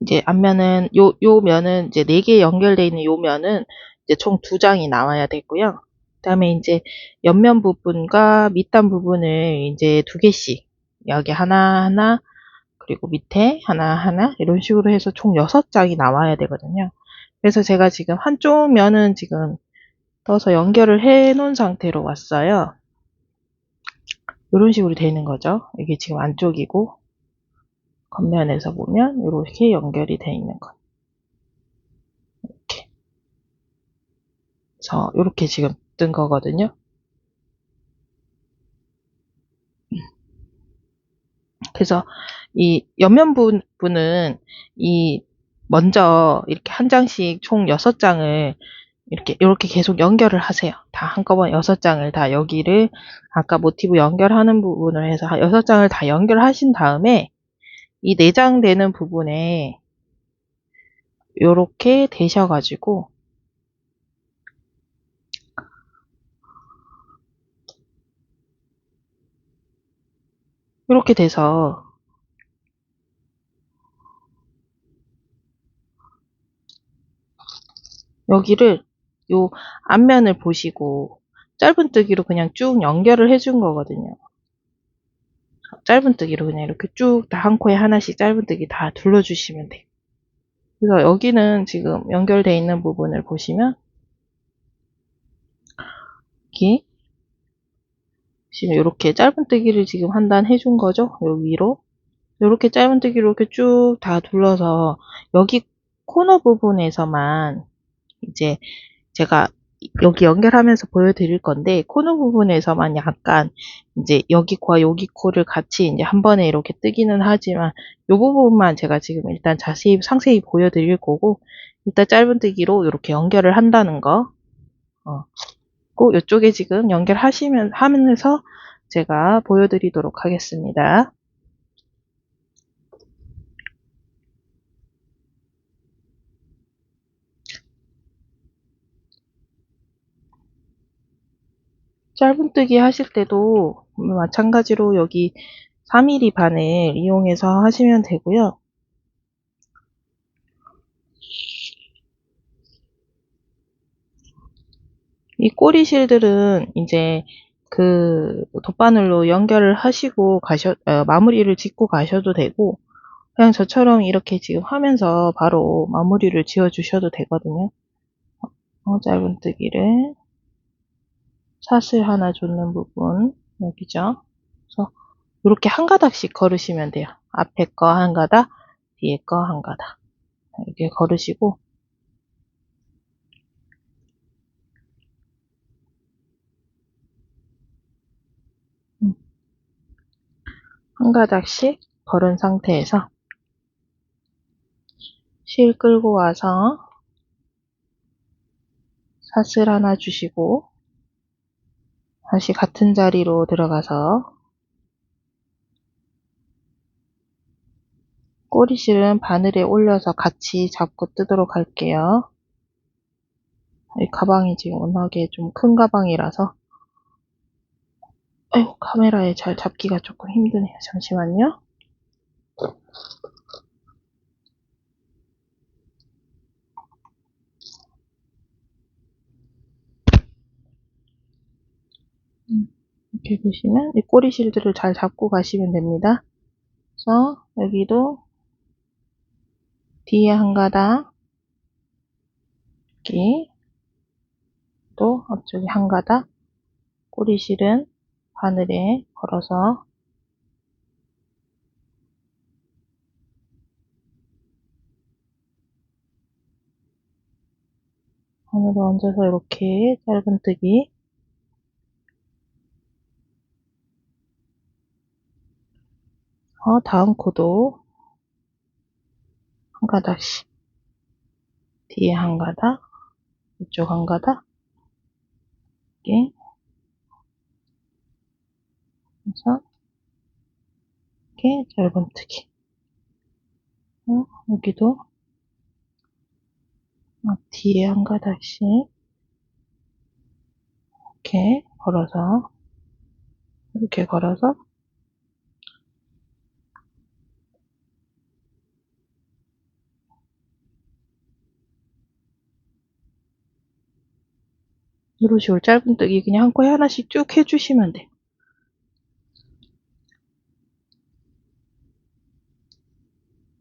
이제 앞면은 요 면은 이제 4개 연결되어 있는 요 면은 이제 총 2장이 나와야 되고요. 그다음에 이제 옆면 부분과 밑단 부분을 이제 2개씩 여기 하나 그리고 밑에 하나 이런 식으로 해서 총 6장이 나와야 되거든요. 그래서 제가 지금 한쪽 면은 지금 떠서 연결을 해 놓은 상태로 왔어요. 이런 식으로 되는 거죠. 이게 지금 안쪽이고 겉면에서 보면 이렇게 연결이 되어 있는 거. 이렇게. 그래서 이렇게 지금 뜬 거거든요. 그래서 이 옆면 부분은 이 먼저 이렇게 한 장씩 총 6장을 이렇게 계속 연결을 하세요. 다 한꺼번에 6장을 다 여기를 아까 모티브 연결하는 부분을 해서 6장을 다 연결하신 다음에 이 내장되는 부분에 이렇게 되셔가지고 이렇게 돼서 여기를 요 앞면을 보시고 짧은뜨기로 그냥 쭉 연결을 해준 거거든요. 짧은뜨기로 그냥 이렇게 쭉 다 한 코에 하나씩 짧은뜨기 다 둘러주시면 돼요. 그래서 여기는 지금 연결되어 있는 부분을 보시면 여기 보시면 이렇게 짧은뜨기를 지금 한 단 해준 거죠. 요 위로 이렇게 짧은뜨기로 이렇게 쭉 다 둘러서 여기 코너 부분에서만 이제 제가 여기 연결하면서 보여드릴 건데 코너 부분에서만 약간 이제 여기 코와 여기 코를 같이 이제 한 번에 이렇게 뜨기는 하지만 이 부분만 제가 지금 일단 자세히 상세히 보여드릴 거고 일단 짧은뜨기로 이렇게 연결을 한다는 거. 꼭 이쪽에 지금 하면서 제가 보여드리도록 하겠습니다. 짧은뜨기 하실 때도 마찬가지로 여기 3mm 바늘 이용해서 하시면 되고요. 이 꼬리실들은 이제 그 돗바늘로 연결을 하시고 마무리를 짓고 가셔도 되고 그냥 저처럼 이렇게 지금 하면서 바로 마무리를 지어 주셔도 되거든요. 짧은뜨기를 사슬 하나 줬는 부분 여기죠. 그래서 이렇게 한 가닥씩 걸으시면 돼요. 앞에 거 한 가닥, 뒤에 거 한 가닥 이렇게 걸으시고 한 가닥씩 걸은 상태에서 실 끌고 와서 사슬 하나 주시고 다시 같은 자리로 들어가서 꼬리실은 바늘에 올려서 같이 잡고 뜨도록 할게요. 이 가방이 지금 워낙에 좀 큰 가방이라서 아이고, 카메라에 잘 잡기가 조금 힘드네요. 잠시만요. 이렇게 보시면 이 꼬리 실드를 잘 잡고 가시면 됩니다. 그래서 여기도 뒤에 한 가닥, 여기 또 앞쪽에 한 가닥, 꼬리 실은 바늘에 걸어서 바늘에 얹어서 이렇게 짧은뜨기. 다음 코도 한 가닥씩, 뒤에 한 가닥, 이쪽 한 가닥, 이렇게 해서 이렇게 짧은뜨기. 여기도 뒤에 한 가닥씩 이렇게 걸어서, 이렇게 걸어서 이런 식으로 짧은뜨기 그냥 한 코에 하나씩 쭉 해주시면 돼요.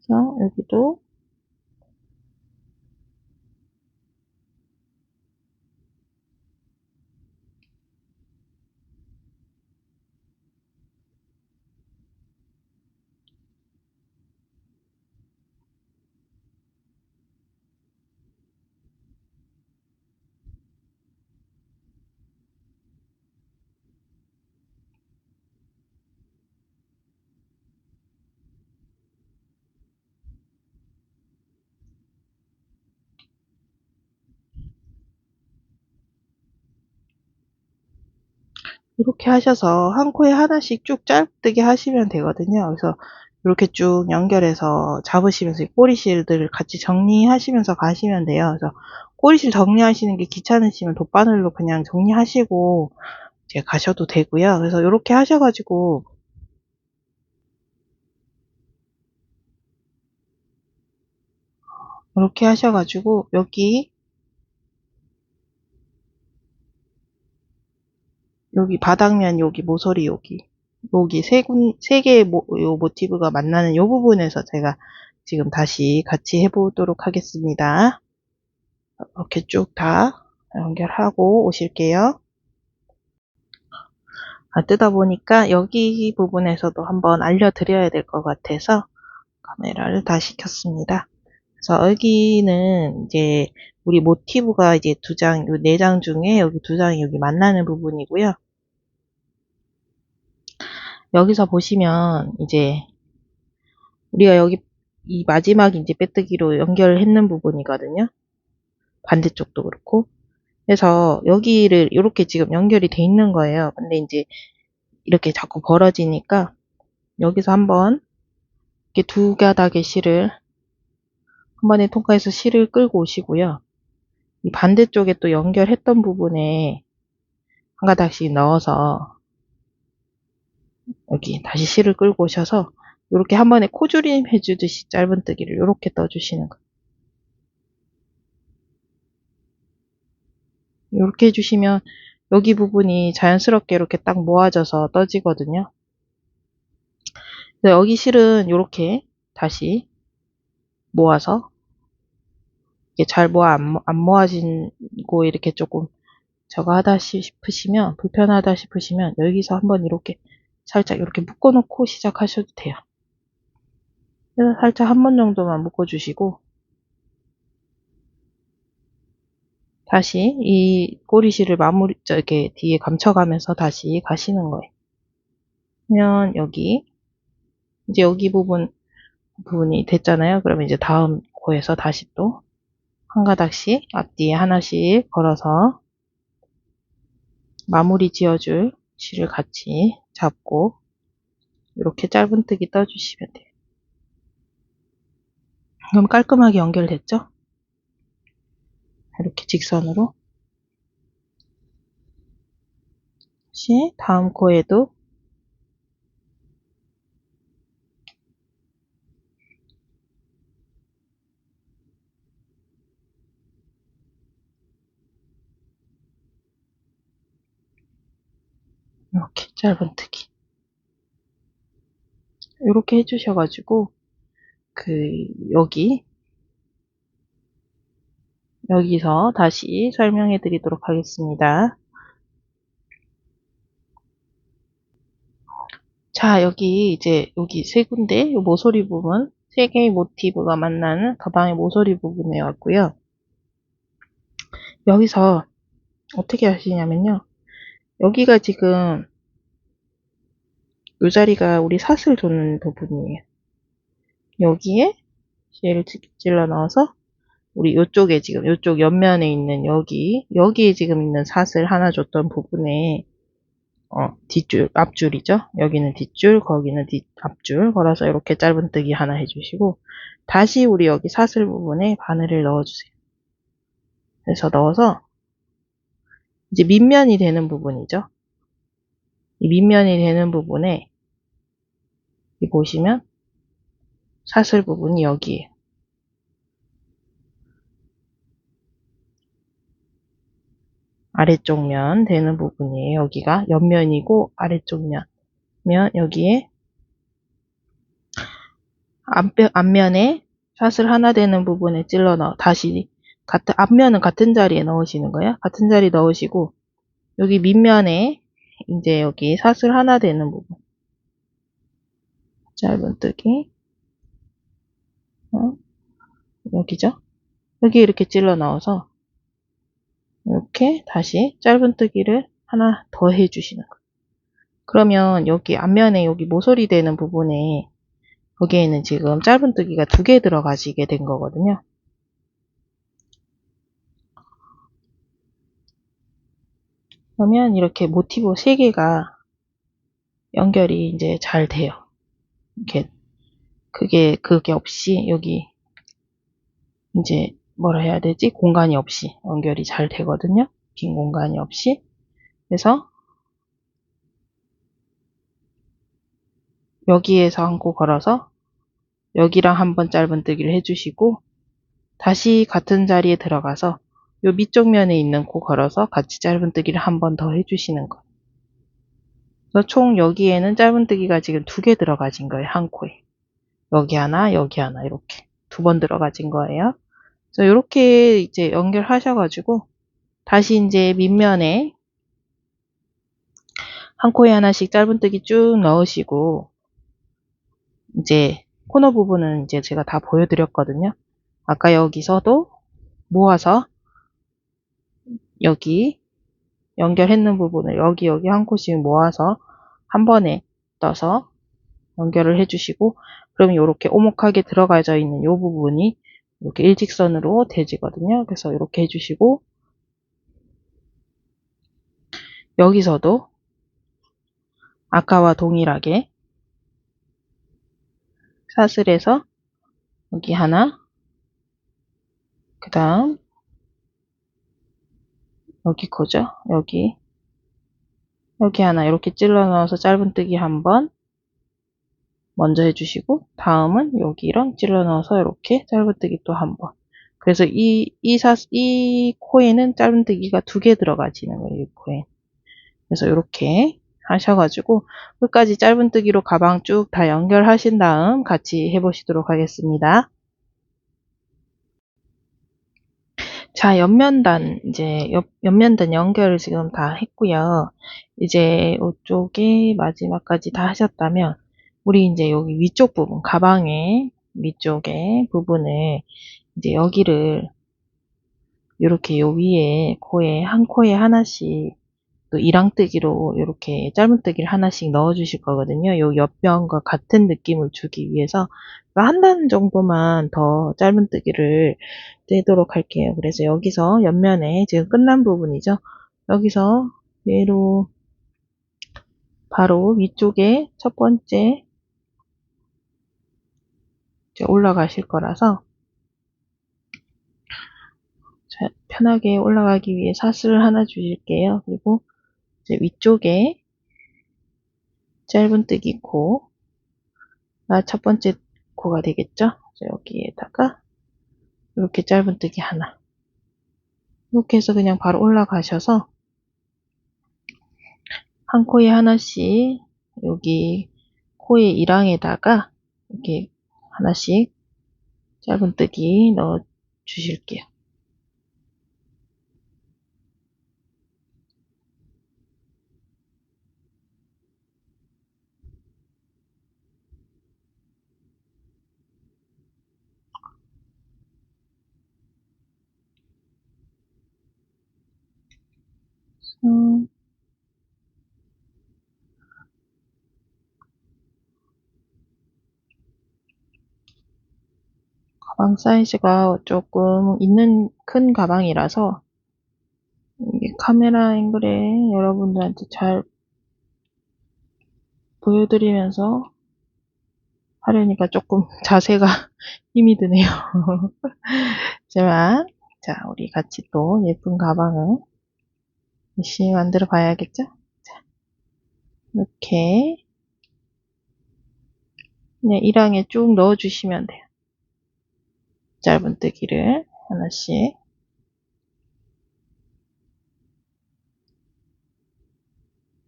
그래서 여기도 이렇게 하셔서 한 코에 하나씩 쭉 짧게 하시면 되거든요. 그래서 이렇게 쭉 연결해서 잡으시면서 꼬리실들을 같이 정리하시면서 가시면 돼요. 그래서 꼬리실 정리하시는 게 귀찮으시면 돗바늘로 그냥 정리하시고 이제 가셔도 되고요. 그래서 이렇게 하셔가지고 여기 바닥면 여기 모서리 여기 세 개의 요 모티브가 만나는 요 부분에서 제가 지금 다시 같이 해보도록 하겠습니다. 이렇게 쭉 다 연결하고 오실게요. 뜨다 보니까 여기 부분에서도 한번 알려드려야 될 것 같아서 카메라를 다시 켰습니다. 그래서 여기는 이제 우리 모티브가 이제 요 네 장 중에 여기 두 장이 여기 만나는 부분이고요. 여기서 보시면 이제 우리가 여기 이 마지막 이제 빼뜨기로 연결했는 부분이거든요. 반대쪽도 그렇고. 그래서 여기를 이렇게 지금 연결이 돼 있는 거예요. 근데 이제 이렇게 자꾸 벌어지니까 여기서 한번 이렇게 두 가닥의 실을 한 번에 통과해서 실을 끌고 오시고요. 이 반대쪽에 또 연결했던 부분에 한 가닥씩 넣어서 여기 다시 실을 끌고 오셔서 이렇게 한 번에 코줄임 해주듯이 짧은뜨기를 이렇게 떠주시는 거예요. 이렇게 해주시면 여기 부분이 자연스럽게 이렇게 딱 모아져서 떠지거든요. 여기 실은 이렇게 다시 모아서 이게 잘 안 모아지고 이렇게 조금 저거 하다 싶으시면 불편하다 싶으시면 여기서 한번 이렇게 살짝 이렇게 묶어 놓고 시작하셔도 돼요. 그래서 살짝 한 번 정도만 묶어 주시고 다시 이 꼬리실을 이렇게 뒤에 감춰가면서 다시 가시는 거예요. 그러면 여기 이제 여기 부분이 됐잖아요. 그러면 이제 다음 코에서 다시 또 한 가닥씩 앞뒤에 하나씩 걸어서 마무리 지어줄 실을 같이 잡고 이렇게 짧은뜨기 떠주시면 돼요. 그럼 깔끔하게 연결됐죠? 이렇게 직선으로 다시 다음 코에도 이렇게 짧은뜨기 이렇게 해주셔가지고 여기 여기서 다시 설명해 드리도록 하겠습니다. 자, 여기 세 군데 요 모서리 부분 세 개의 모티브가 만나는 가방의 모서리 부분에 왔고요. 여기서 어떻게 하시냐면요. 여기가 지금 이 자리가 우리 사슬 도는 부분이에요. 여기에 얘를 찔러 넣어서 우리 요쪽에 지금 요쪽 옆면에 있는 여기에 지금 있는 사슬 하나 줬던 부분에 뒷줄, 앞줄이죠. 여기는 뒷줄, 거기는 앞줄 걸어서 이렇게 짧은뜨기 하나 해주시고 다시 우리 여기 사슬 부분에 바늘을 넣어주세요. 그래서 넣어서 이제 밑면이 되는 부분이죠. 이 밑면이 되는 부분에 보시면 사슬 부분이 여기에요. 아래쪽 면 되는 부분이에요. 여기가 옆면이고 아래쪽 면 여기에 앞면에 샷을 하나 되는 부분에 찔러 넣어 다시 앞면은 같은 자리에 넣으시는 거예요. 같은 자리 넣으시고 여기 밑면에 이제 여기 샷을 하나 되는 부분 짧은뜨기 여기죠. 여기 이렇게 찔러 넣어서 이렇게 다시 짧은뜨기를 하나 더 해주시는 거예요. 그러면 여기 앞면에 여기 모서리 되는 부분에 여기에는 지금 짧은뜨기가 2개 들어가시게 된 거거든요. 그러면 이렇게 모티브 3개가 연결이 이제 잘 돼요. 이렇게 그게 없이 여기 이제 뭐라 해야 되지? 공간이 없이 연결이 잘 되거든요. 빈 공간이 없이. 그래서 여기에서 한 코 걸어서 여기랑 한번 짧은뜨기를 해주시고 다시 같은 자리에 들어가서 요 밑쪽 면에 있는 코 걸어서 같이 짧은뜨기를 한 번 더 해주시는 거. 그래서 총 여기에는 짧은뜨기가 지금 2개 들어가진 거예요. 한 코에. 여기 하나, 여기 하나 이렇게 2번 들어가진 거예요. 그래서 이렇게 이제 연결하셔가지고 다시 이제 밑면에 한 코에 하나씩 짧은뜨기 쭉 넣으시고 이제 코너 부분은 이제 제가 다 보여드렸거든요. 아까 여기서도 모아서 여기 연결했는 부분을 여기 한 코씩 모아서 한 번에 떠서 연결을 해주시고 그러면 이렇게 오목하게 들어가져 있는 이 부분이 이렇게 일직선으로 되지거든요. 그래서 이렇게 해주시고 여기서도 아까와 동일하게 사슬에서 여기 하나 그 다음 여기 코죠. 여기 하나 이렇게 찔러 넣어서 짧은뜨기 한번 먼저 해주시고 다음은 여기랑 찔러 넣어서 이렇게 짧은뜨기 또 한번 그래서 이 코에는 짧은뜨기가 2개 들어가지는 거예요. 이 코에. 그래서 이렇게 하셔가지고 끝까지 짧은뜨기로 가방 쭉 다 연결하신 다음 같이 해보시도록 하겠습니다. 자, 옆면단 이제 옆면단 연결을 지금 다 했고요. 이제 이쪽에 마지막까지 다 하셨다면 우리 이제 여기 위쪽 부분 가방의 위쪽에 부분을 이제 여기를 이렇게 요 위에 한 코에 하나씩 또 이랑뜨기로 이렇게 짧은뜨기를 하나씩 넣어 주실 거거든요. 요 옆면과 같은 느낌을 주기 위해서 한 단 정도만 더 짧은뜨기를 떼도록 할게요. 그래서 여기서 옆면에 지금 끝난 부분이죠. 여기서 얘로 바로 위쪽에 첫 번째 올라가실 거라서 편하게 올라가기 위해 사슬을 하나 주실게요. 그리고 이제 위쪽에 짧은뜨기 코가 첫 번째 코가 되겠죠? 여기에다가 이렇게 짧은뜨기 하나. 이렇게 해서 그냥 바로 올라가셔서 한 코에 하나씩 여기 코의 일항에다가 이렇게 하나씩 짧은뜨기 넣어 주실게요. 음, 가방 사이즈가 조금 있는 큰 가방이라서 이게 카메라 앵글에 여러분들한테 잘 보여드리면서 하려니까 조금 자세가 힘이 드네요. 하지만 자, 우리 같이 또 예쁜 가방을 열심히 만들어 봐야겠죠? 자, 이렇게 그냥 일항에 쭉 넣어 주시면 돼요. 짧은뜨기를 하나씩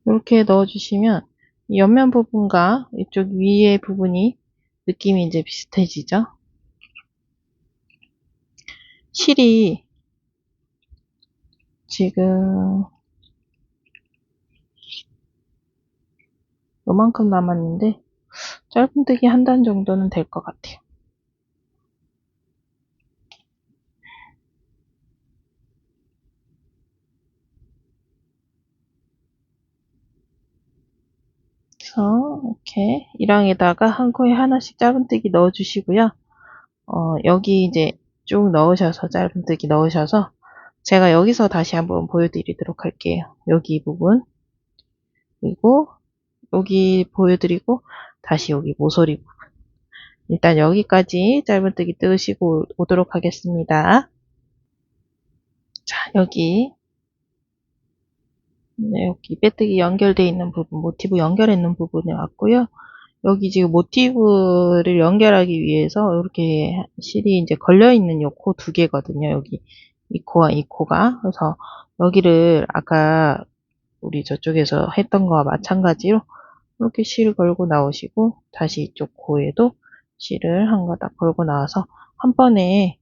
이렇게 넣어 주시면 옆면 부분과 이쪽 위에 부분이 느낌이 이제 비슷해지죠? 실이 지금 요만큼 남았는데 짧은뜨기 한 단 정도는 될 것 같아요. 그래서 이렇게 일항에다가 한 코에 하나씩 짧은뜨기 넣어 주시고요. 여기 이제 쭉 넣으셔서 짧은뜨기 넣으셔서 제가 여기서 다시 한번 보여드리도록 할게요. 여기 부분 그리고 여기 보여드리고 다시 여기 모서리 부분 일단 여기까지 짧은뜨기 뜨시고 오도록 하겠습니다. 자, 여기 네, 여기 빼뜨기 연결되어 있는 부분, 모티브 연결해 있는 부분에 왔고요. 여기 지금 모티브를 연결하기 위해서 이렇게 실이 이제 걸려 있는 요 코 두 개거든요. 여기 이 코와 이 코가. 그래서 여기를 아까 우리 저쪽에서 했던 거와 마찬가지로 이렇게 실을 걸고 나오시고 다시 이쪽 코에도 실을 한 거 딱 걸고 나와서 한 번에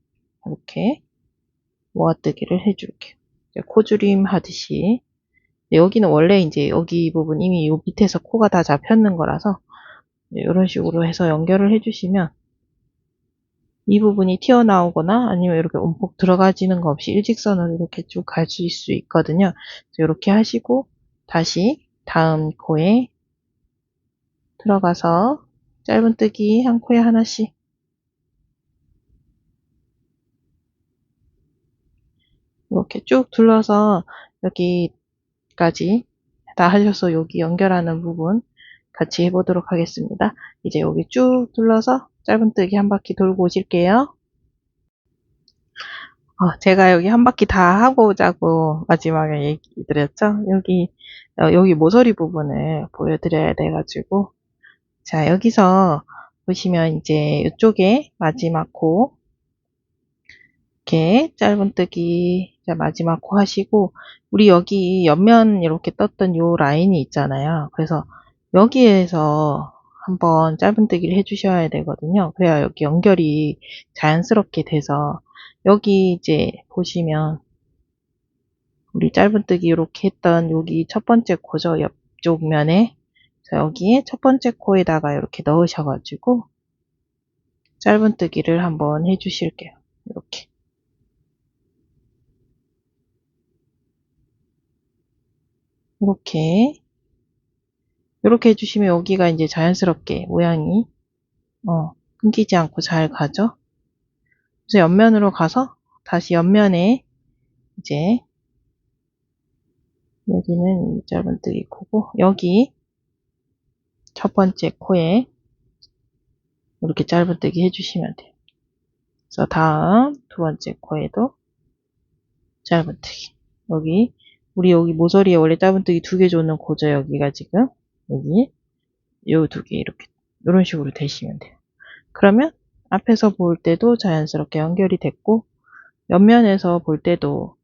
이렇게 모아뜨기를 해줄게요. 코줄임 하듯이. 여기는 원래 이제 여기 부분 이미 요 밑에서 코가 다 잡혔는 거라서 이런 식으로 해서 연결을 해주시면 이 부분이 튀어나오거나 아니면 이렇게 움푹 들어가지는 거 없이 일직선으로 이렇게 쭉 갈 수 있거든요. 이렇게 하시고 다시 다음 코에 들어가서 짧은뜨기 한 코에 하나씩 이렇게 쭉 둘러서 여기까지 다 하셔서 여기 연결하는 부분 같이 해보도록 하겠습니다. 이제 여기 쭉 둘러서 짧은뜨기 한 바퀴 돌고 오실게요. 제가 여기 한 바퀴 다 하고 오자고 마지막에 얘기 드렸죠? 여기 모서리 부분을 보여드려야 돼가지고. 자, 여기서 보시면 이제 이쪽에 마지막 코, 이렇게 짧은뜨기, 자, 마지막 코 하시고, 우리 여기 옆면 이렇게 떴던 요 라인이 있잖아요. 그래서 여기에서 한번 짧은뜨기를 해주셔야 되거든요. 그래야 여기 연결이 자연스럽게 돼서, 여기 이제 보시면 우리 짧은뜨기 이렇게 했던 여기 첫 번째 코죠. 옆쪽 면에. 자, 여기에 첫 번째 코에다가 이렇게 넣으셔가지고 짧은뜨기를 한번 해주실게요. 이렇게. 이렇게. 이렇게 해주시면 여기가 이제 자연스럽게 모양이, 끊기지 않고 잘 가죠. 그래서 옆면으로 가서 다시 옆면에 이제 여기는 짧은뜨기 코고, 여기 첫 번째 코에 이렇게 짧은뜨기 해주시면 돼요. 그래서 다음 두 번째 코에도 짧은뜨기. 여기 우리 여기 모서리에 원래 짧은뜨기 2개 조는 고죠. 여기가 지금 여기 요 2개 이렇게 이런 식으로 대시면 돼요. 그러면 앞에서 볼 때도 자연스럽게 연결이 됐고 옆면에서 볼 때도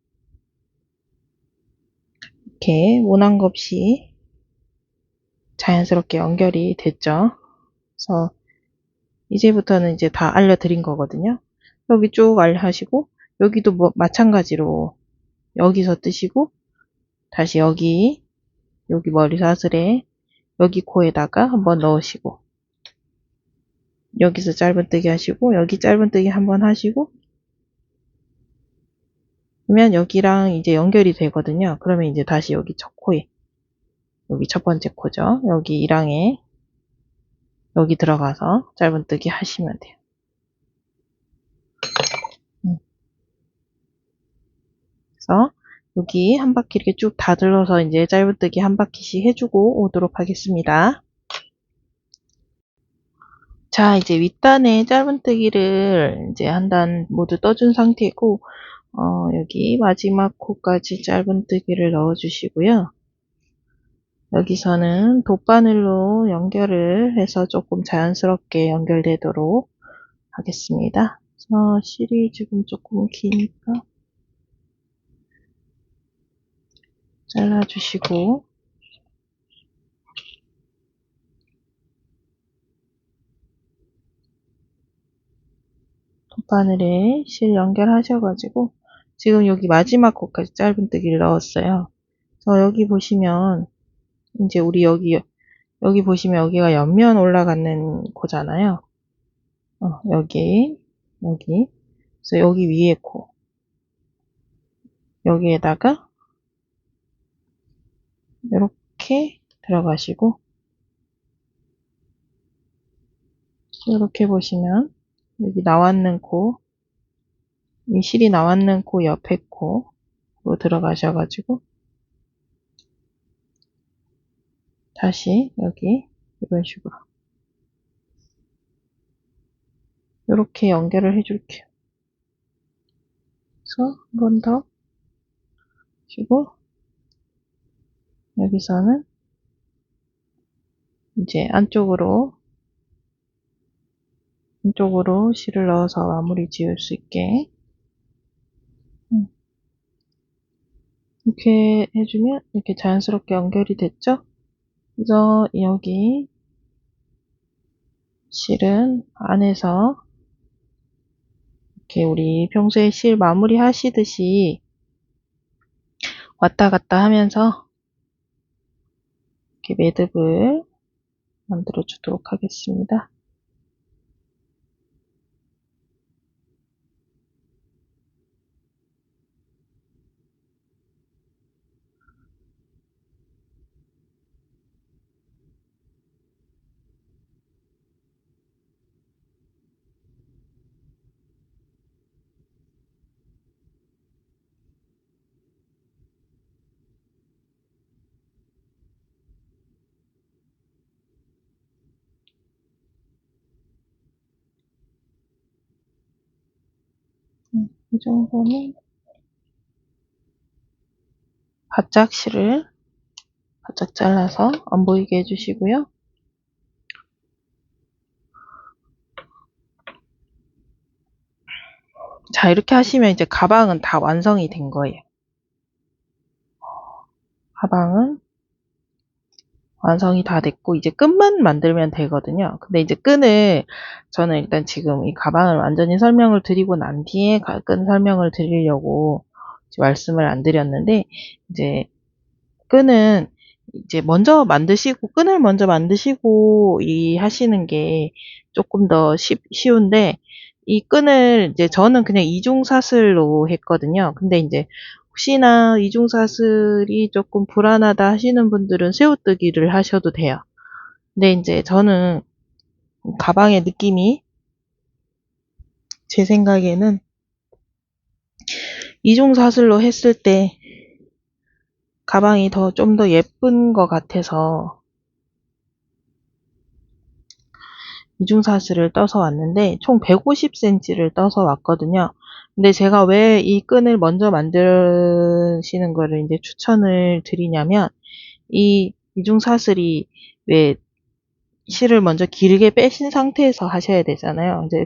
이렇게 원한 없이 자연스럽게 연결이 됐죠. 그래서 이제부터는 이제 다 알려드린 거거든요. 여기 쭉 하시고 여기도 뭐 마찬가지로 여기서 뜨시고 다시 여기 머리 사슬에 여기 코에다가 한번 넣으시고 여기서 짧은뜨기 하시고 여기 짧은뜨기 한번 하시고 그러면 여기랑 이제 연결이 되거든요. 그러면 이제 다시 여기 첫 코에 여기 첫 번째 코죠. 여기 1항에 여기 들어가서 짧은뜨기 하시면 돼요. 그래서 여기 한 바퀴 이렇게 쭉 다 들러서 이제 짧은뜨기 한 바퀴씩 해주고 오도록 하겠습니다. 자, 이제 윗단에 짧은뜨기를 이제 한 단 모두 떠준 상태고, 여기 마지막 코까지 짧은뜨기를 넣어주시고요. 여기서는 돗바늘로 연결을 해서 조금 자연스럽게 연결되도록 하겠습니다. 그래서 실이 지금 조금 기니까 잘라주시고, 돗바늘에 실 연결하셔가지고 지금 여기 마지막 코까지 짧은뜨기를 넣었어요. 그래서 여기 보시면 이제 우리 여기 보시면 여기가 옆면 올라가는 코잖아요. 여기 그래서 여기 위에 코 여기에다가 이렇게 들어가시고 이렇게 보시면 여기 나왔는 코, 이 실이 나왔는 코 옆에 코로 들어가셔가지고 다시 여기 이런 식으로 이렇게 연결을 해줄게요. 그래서 한 번 더 하시고 여기서는 이제 안쪽으로 실을 넣어서 마무리 지을 수 있게 이렇게 해주면 이렇게 자연스럽게 연결이 됐죠? 그래서 여기 실은 안에서 이렇게 우리 평소에 실 마무리 하시듯이 왔다 갔다 하면서 이렇게 매듭을 만들어 주도록 하겠습니다. 이 정도는 바짝 실을 바짝 잘라서 안 보이게 해주시고요. 자, 이렇게 하시면 이제 가방은 다 완성이 된 거예요. 가방은 완성이 다 됐고 이제 끈만 만들면 되거든요. 근데 이제 끈을 저는 일단 지금 이 가방을 완전히 설명을 드리고 난 뒤에 끈 설명을 드리려고 말씀을 안 드렸는데 이제 끈은 이제 먼저 만드시고 끈을 먼저 만드시고 이 하시는 게 조금 더 쉬운데 이 끈을 이제 저는 그냥 이중사슬로 했거든요. 근데 이제 혹시나 이중사슬이 조금 불안하다 하시는 분들은 새우뜨기를 하셔도 돼요. 근데 이제 저는 가방의 느낌이 제 생각에는 이중사슬로 했을 때 가방이 좀 더 예쁜 것 같아서 이중사슬을 떠서 왔는데 총 150cm를 떠서 왔거든요. 근데 제가 왜 이 끈을 먼저 만드시는 거를 이제 추천을 드리냐면, 이 이중사슬이 왜 실을 먼저 길게 빼신 상태에서 하셔야 되잖아요. 이제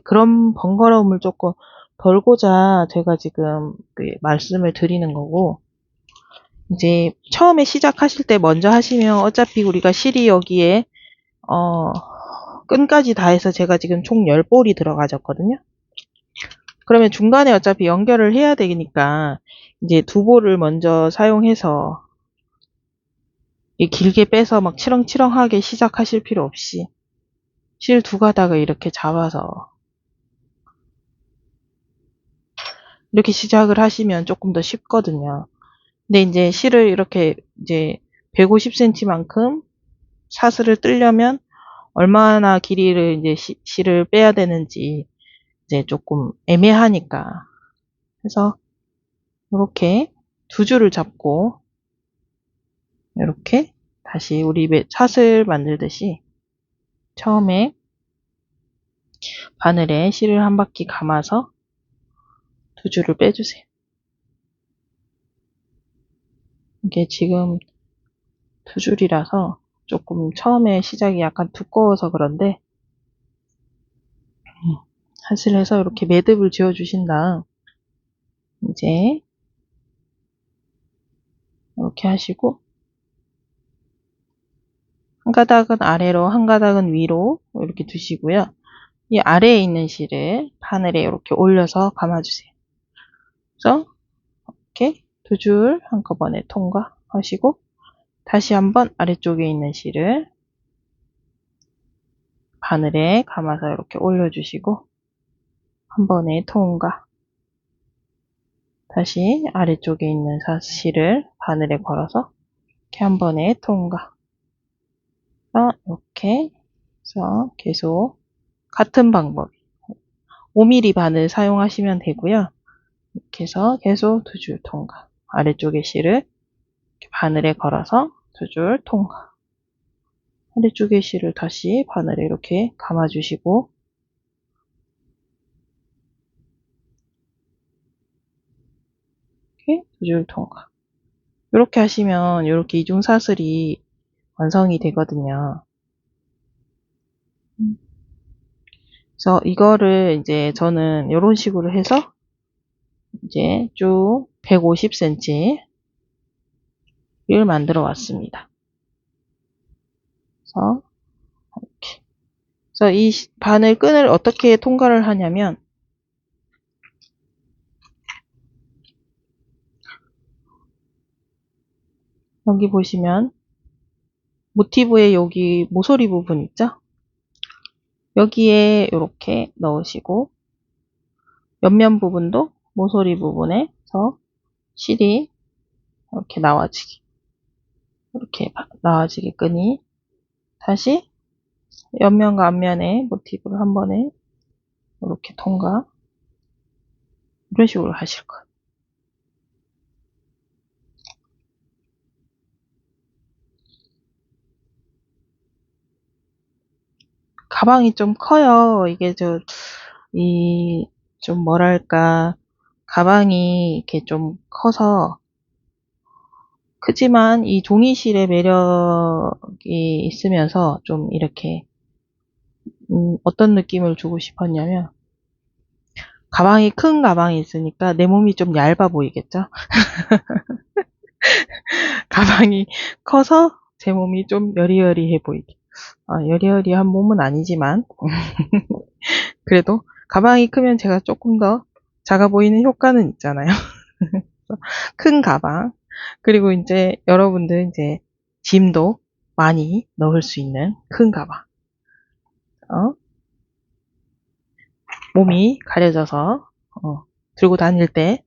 그런 번거로움을 조금 덜고자 제가 지금 말씀을 드리는 거고, 이제 처음에 시작하실 때 먼저 하시면 어차피 우리가 실이 여기에 끈까지 다 해서 제가 지금 총 10볼이 들어가졌거든요. 그러면 중간에 어차피 연결을 해야 되니까 이제 2볼을 먼저 사용해서 길게 빼서 막 치렁치렁하게 시작하실 필요 없이 실 2가닥을 이렇게 잡아서 이렇게 시작을 하시면 조금 더 쉽거든요. 근데 이제 실을 이렇게 이제 150cm만큼 사슬을 뜨려면 얼마나 길이를 이제 실을 빼야 되는지 이제 조금 애매하니까. 그래서 이렇게 2줄을 잡고 이렇게 다시 우리 사슬 만들듯이 처음에 바늘에 실을 한 바퀴 감아서 2줄을 빼주세요. 이게 지금 2줄이라서 조금 처음에 시작이 약간 두꺼워서 그런데, 사슬해서 이렇게 매듭을 지어 주신 다음 이제 이렇게 하시고, 한 가닥은 아래로 한 가닥은 위로 이렇게 두시고요. 이 아래에 있는 실을 바늘에 이렇게 올려서 감아주세요. 그래서 이렇게 2줄 한꺼번에 통과하시고, 다시 한번 아래쪽에 있는 실을 바늘에 감아서 이렇게 올려주시고 한 번에 통과. 다시 아래쪽에 있는 실을 바늘에 걸어서 이렇게 한 번에 통과. 이렇게 해서 계속 같은 방법 5mm 바늘 사용하시면 되고요. 이렇게 해서 계속 2줄 통과. 아래쪽에 실을 이렇게 바늘에 걸어서 2줄 통과. 아래쪽에 실을 다시 바늘에 이렇게 감아주시고, 이렇게 2줄 통과. 이렇게 하시면 이렇게 이중사슬이 완성이 되거든요. 그래서 이거를 이제 저는 이런 식으로 해서 이제 쭉 150cm를 만들어 왔습니다. 그래서 이렇게. 그래서 이 바늘 끈을 어떻게 통과를 하냐면, 여기 보시면 모티브의 여기 모서리 부분 있죠? 여기에 이렇게 넣으시고, 옆면 부분도 모서리 부분에서 실이 이렇게 나와지게, 이렇게 나와지게 끈이 다시 옆면과 앞면에 모티브를 한 번에 이렇게 통과. 이런 식으로 하실 거예요. 가방이 좀 커요. 이게 좀 뭐랄까, 가방이 이렇게 좀 커서, 크지만 이 종이실의 매력이 있으면서 좀 이렇게, 어떤 느낌을 주고 싶었냐면, 큰 가방이 있으니까 내 몸이 좀 얇아 보이겠죠? 가방이 커서 제 몸이 좀 여리여리해 보이게. 여리여리한 몸은 아니지만, 그래도 가방이 크면 제가 조금 더 작아 보이는 효과는 있잖아요. 큰 가방. 그리고 이제 여러분들 이제 짐도 많이 넣을 수 있는 큰 가방. 몸이 가려져서 들고 다닐 때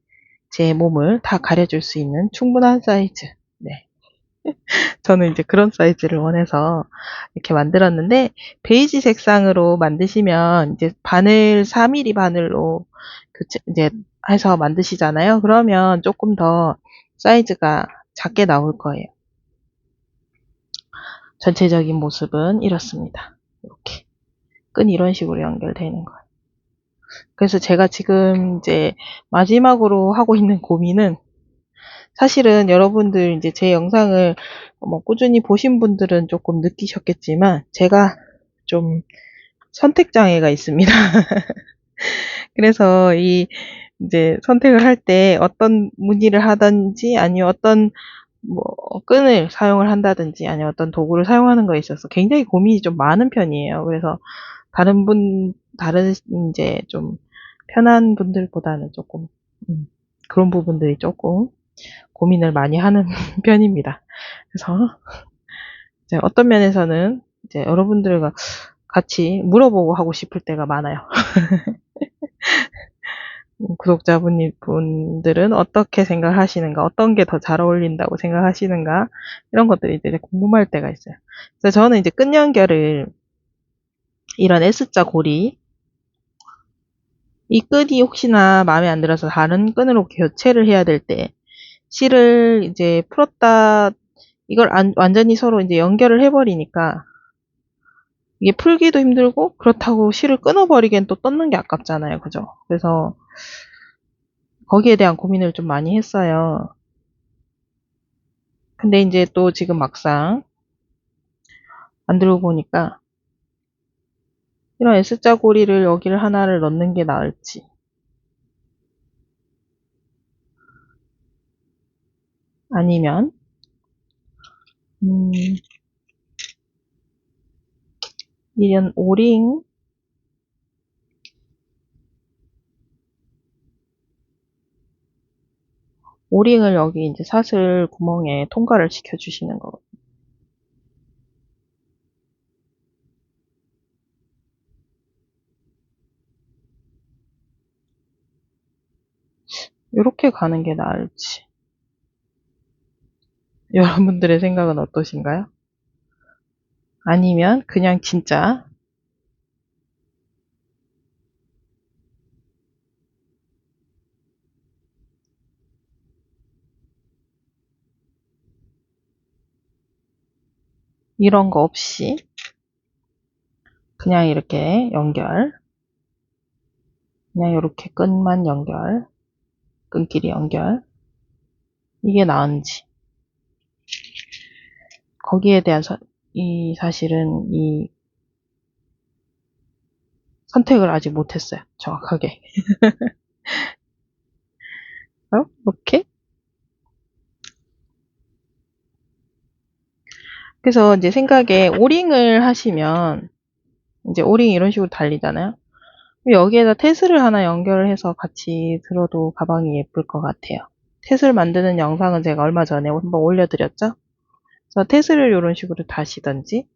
제 몸을 다 가려줄 수 있는 충분한 사이즈. 네. 저는 이제 그런 사이즈를 원해서 이렇게 만들었는데, 베이지 색상으로 만드시면 이제 바늘 4mm 바늘로 이제 해서 만드시잖아요. 그러면 조금 더 사이즈가 작게 나올 거예요. 전체적인 모습은 이렇습니다. 이렇게. 끈이 이런 식으로 연결되는 거예요. 그래서 제가 지금 이제 마지막으로 하고 있는 고민은, 사실은 여러분들 이제 제 영상을 뭐 꾸준히 보신 분들은 조금 느끼셨겠지만 제가 좀 선택장애가 있습니다. 그래서 이 이제 선택을 할 때 어떤 무늬를 하든지 아니면 어떤 뭐 끈을 사용을 한다든지 아니면 어떤 도구를 사용하는 거에 있어서 굉장히 고민이 좀 많은 편이에요. 그래서 다른 이제 좀 편한 분들보다는 조금 그런 부분들이 조금 고민을 많이 하는 편입니다. 그래서 이제 어떤 면에서는 이제 여러분들과 같이 물어보고 하고 싶을 때가 많아요. 구독자분들은 어떻게 생각하시는가, 어떤 게 더 잘 어울린다고 생각하시는가, 이런 것들이 이제 궁금할 때가 있어요. 그래서 저는 이제 끈 연결을, 이런 S자 고리, 이 끈이 혹시나 마음에 안 들어서 다른 끈으로 교체를 해야 될 때, 실을 이제 풀었다, 이걸 완전히 서로 이제 연결을 해버리니까, 이게 풀기도 힘들고, 그렇다고 실을 끊어버리기엔 또 떴는 게 아깝잖아요. 그죠? 그래서, 거기에 대한 고민을 좀 많이 했어요. 근데 이제 또 지금 막상 만들고 보니까 이런 S자 고리를 여기를 하나를 넣는 게 나을지, 아니면 이런 오링을 여기 이제 사슬 구멍에 통과를 시켜 주시는 거거든요. 이렇게 가는 게 나을지. 여러분들의 생각은 어떠신가요? 아니면 그냥 진짜 이런 거 없이 그냥 이렇게 연결, 그냥 이렇게 끈만 연결, 끈끼리 연결, 이게 나은지. 거기에 대한 사실은 이 선택을 아직 못했어요. 정확하게. 이렇게. 그래서 이제 생각에 오링을 하시면 이제 오링이 이런 식으로 달리잖아요. 여기에다 테슬을 하나 연결을 해서 같이 들어도 가방이 예쁠 것 같아요. 테슬 만드는 영상은 제가 얼마 전에 한번 올려드렸죠. 그래서 테슬을 이런 식으로 다시던지,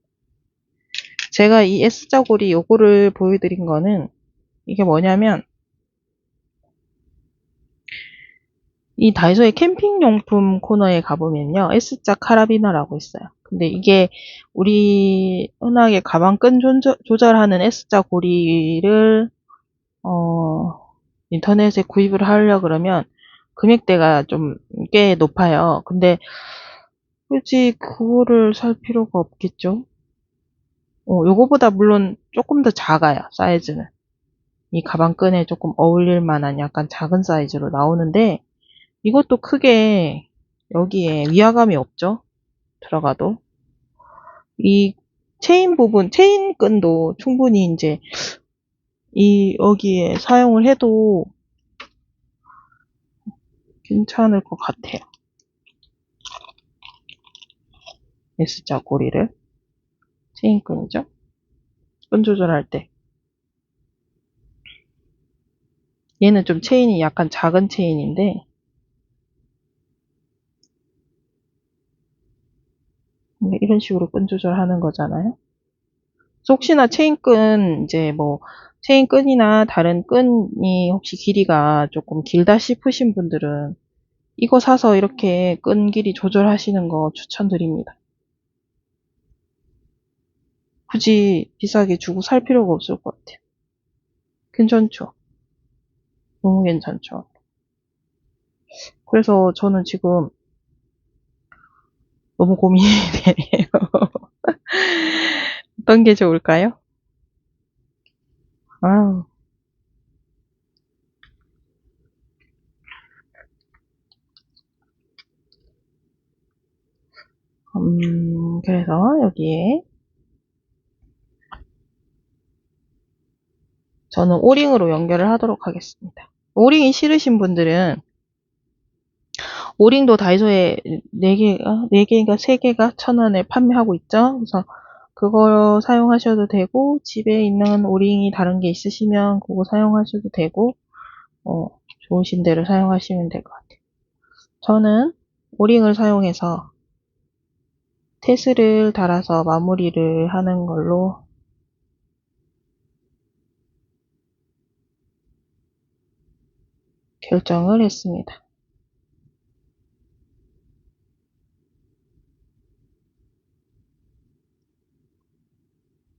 제가 이 S자 고리 요거를 보여드린 거는 이게 뭐냐면, 이 다이소의 캠핑용품 코너에 가보면요, S자 카라비너라고 있어요. 근데 이게 우리 흔하게 가방 끈 조절하는 S자 고리를 인터넷에 구입을 하려 그러면 금액대가 좀 꽤 높아요. 근데 굳이 그거를 살 필요가 없겠죠? 요거보다 물론 조금 더 작아요, 사이즈는. 이 가방끈에 조금 어울릴 만한 약간 작은 사이즈로 나오는데, 이것도 크게 여기에 위화감이 없죠? 들어가도. 이 체인 끈도 충분히 이제 여기에 사용을 해도 괜찮을 것 같아요. S자 고리를. 체인끈이죠? 끈 조절할 때. 얘는 좀 체인이 약간 작은 체인인데, 이런 식으로 끈 조절하는 거잖아요. 혹시나 이제 뭐, 체인끈이나 다른 끈이 혹시 길이가 조금 길다 싶으신 분들은 이거 사서 이렇게 끈 길이 조절하시는 거 추천드립니다. 굳이 비싸게 주고 살 필요가 없을 것 같아요. 괜찮죠? 너무 괜찮죠? 그래서 저는 지금 너무 고민이 되네요. 어떤 게 좋을까요? 아우. 그래서 여기에 저는 오링으로 연결을 하도록 하겠습니다. 오링이 싫으신 분들은 오링도 다이소에 4개인가 3개가 1,000원에 판매하고 있죠. 그래서 그거 사용하셔도 되고, 집에 있는 오링이 다른 게 있으시면 그거 사용하셔도 되고, 좋으신 대로 사용하시면 될 것 같아요. 저는 오링을 사용해서 테스를 달아서 마무리를 하는 걸로 결정을 했습니다.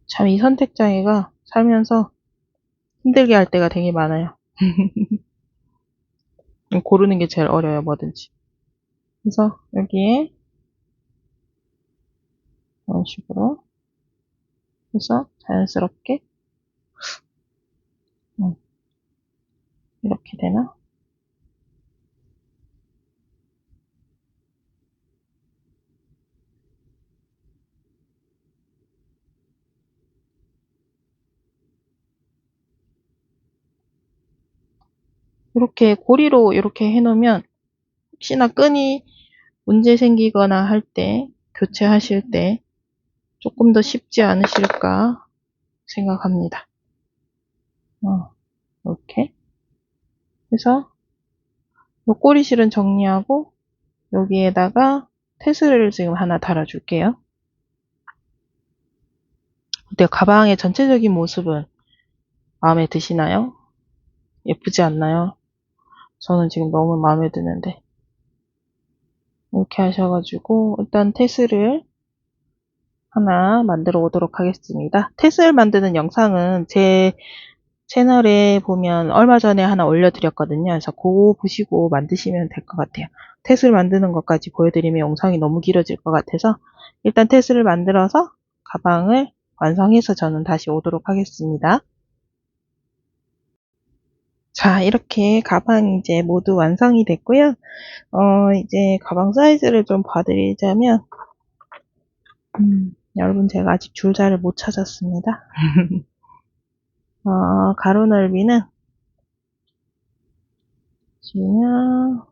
참 이 선택장애가 살면서 힘들게 할 때가 되게 많아요. 고르는 게 제일 어려워요, 뭐든지. 그래서 여기에 이런 식으로 해서 자연스럽게 이렇게 되나? 이렇게 고리로 이렇게 해놓으면 혹시나 끈이 문제 생기거나 할 때, 교체하실 때 조금 더 쉽지 않으실까 생각합니다. 이렇게 해서 이 꼬리실은 정리하고 여기에다가 테스를 지금 하나 달아줄게요. 어때요? 가방의 전체적인 모습은 마음에 드시나요? 예쁘지 않나요? 저는 지금 너무 마음에 드는데 이렇게 하셔가지고 일단 테스를 하나 만들어 오도록 하겠습니다. 테스를 만드는 영상은 제 채널에 보면 얼마 전에 하나 올려드렸거든요. 그래서 그거 보시고 만드시면 될 것 같아요. 테스를 만드는 것까지 보여드리면 영상이 너무 길어질 것 같아서 일단 테스를 만들어서 가방을 완성해서 저는 다시 오도록 하겠습니다. 자, 이렇게 가방이 이제 모두 완성이 됐고요. 이제 가방 사이즈를 좀 봐드리자면, 여러분 제가 아직 줄자를 못 찾았습니다. 가로 넓이는 지금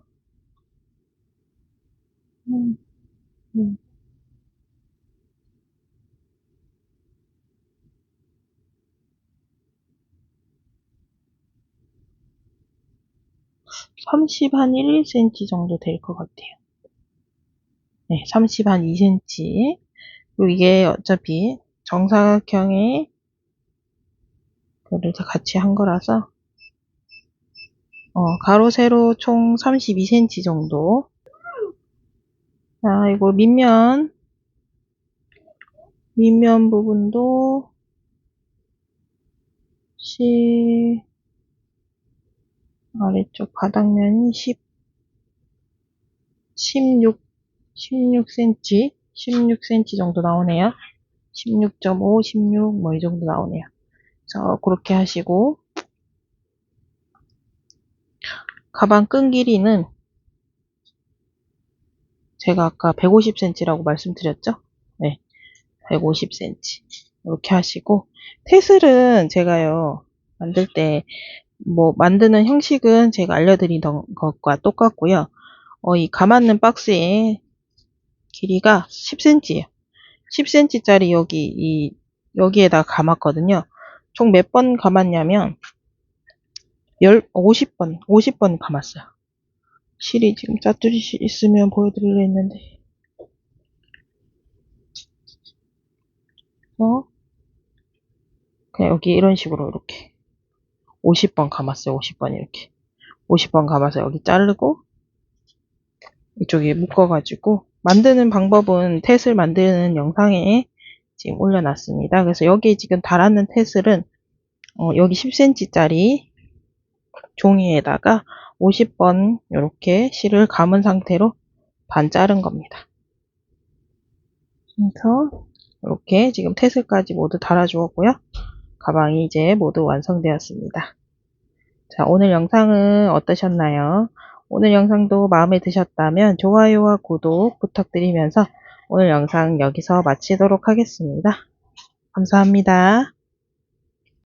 30 한 1, 2cm 정도 될 것 같아요. 네, 30 한 2cm. 그리고 이게 어차피 정사각형의 그를 다 같이 한 거라서 가로 세로 총 32cm 정도. 자, 이거 밑면 부분도 10, 아래쪽 바닥면이 16cm, 16cm 정도 나오네요. 16.5, 16, 뭐 이 정도 나오네요. 그래서 그렇게 하시고, 가방 끈 길이는 제가 아까 150cm라고 말씀드렸죠? 네, 150cm. 이렇게 하시고, 테슬은 제가요, 만들 때, 만드는 형식은 제가 알려드린 것과 똑같고요. 이 감았는 박스의 길이가 10cm예요. 10cm짜리 여기에다 감았거든요. 총 몇 번 감았냐면, 50번 감았어요. 실이 지금 짜투리 있으면 보여드리려 했는데. 그냥 여기 이런 식으로 이렇게 50번 감았어요. 50번 이렇게 50번 감아서 여기 자르고 이쪽에 묶어가지고 만드는 방법은 텟을 만드는 영상에 지금 올려놨습니다. 그래서 여기 지금 달았는 텟은 여기 10cm짜리 종이에다가 50번 이렇게 실을 감은 상태로 반 자른 겁니다. 그래서 이렇게 지금 텟을까지 모두 달아주었고요. 가방이 이제 모두 완성되었습니다. 자, 오늘 영상은 어떠셨나요? 오늘 영상도 마음에 드셨다면 좋아요와 구독 부탁드리면서 오늘 영상 여기서 마치도록 하겠습니다. 감사합니다.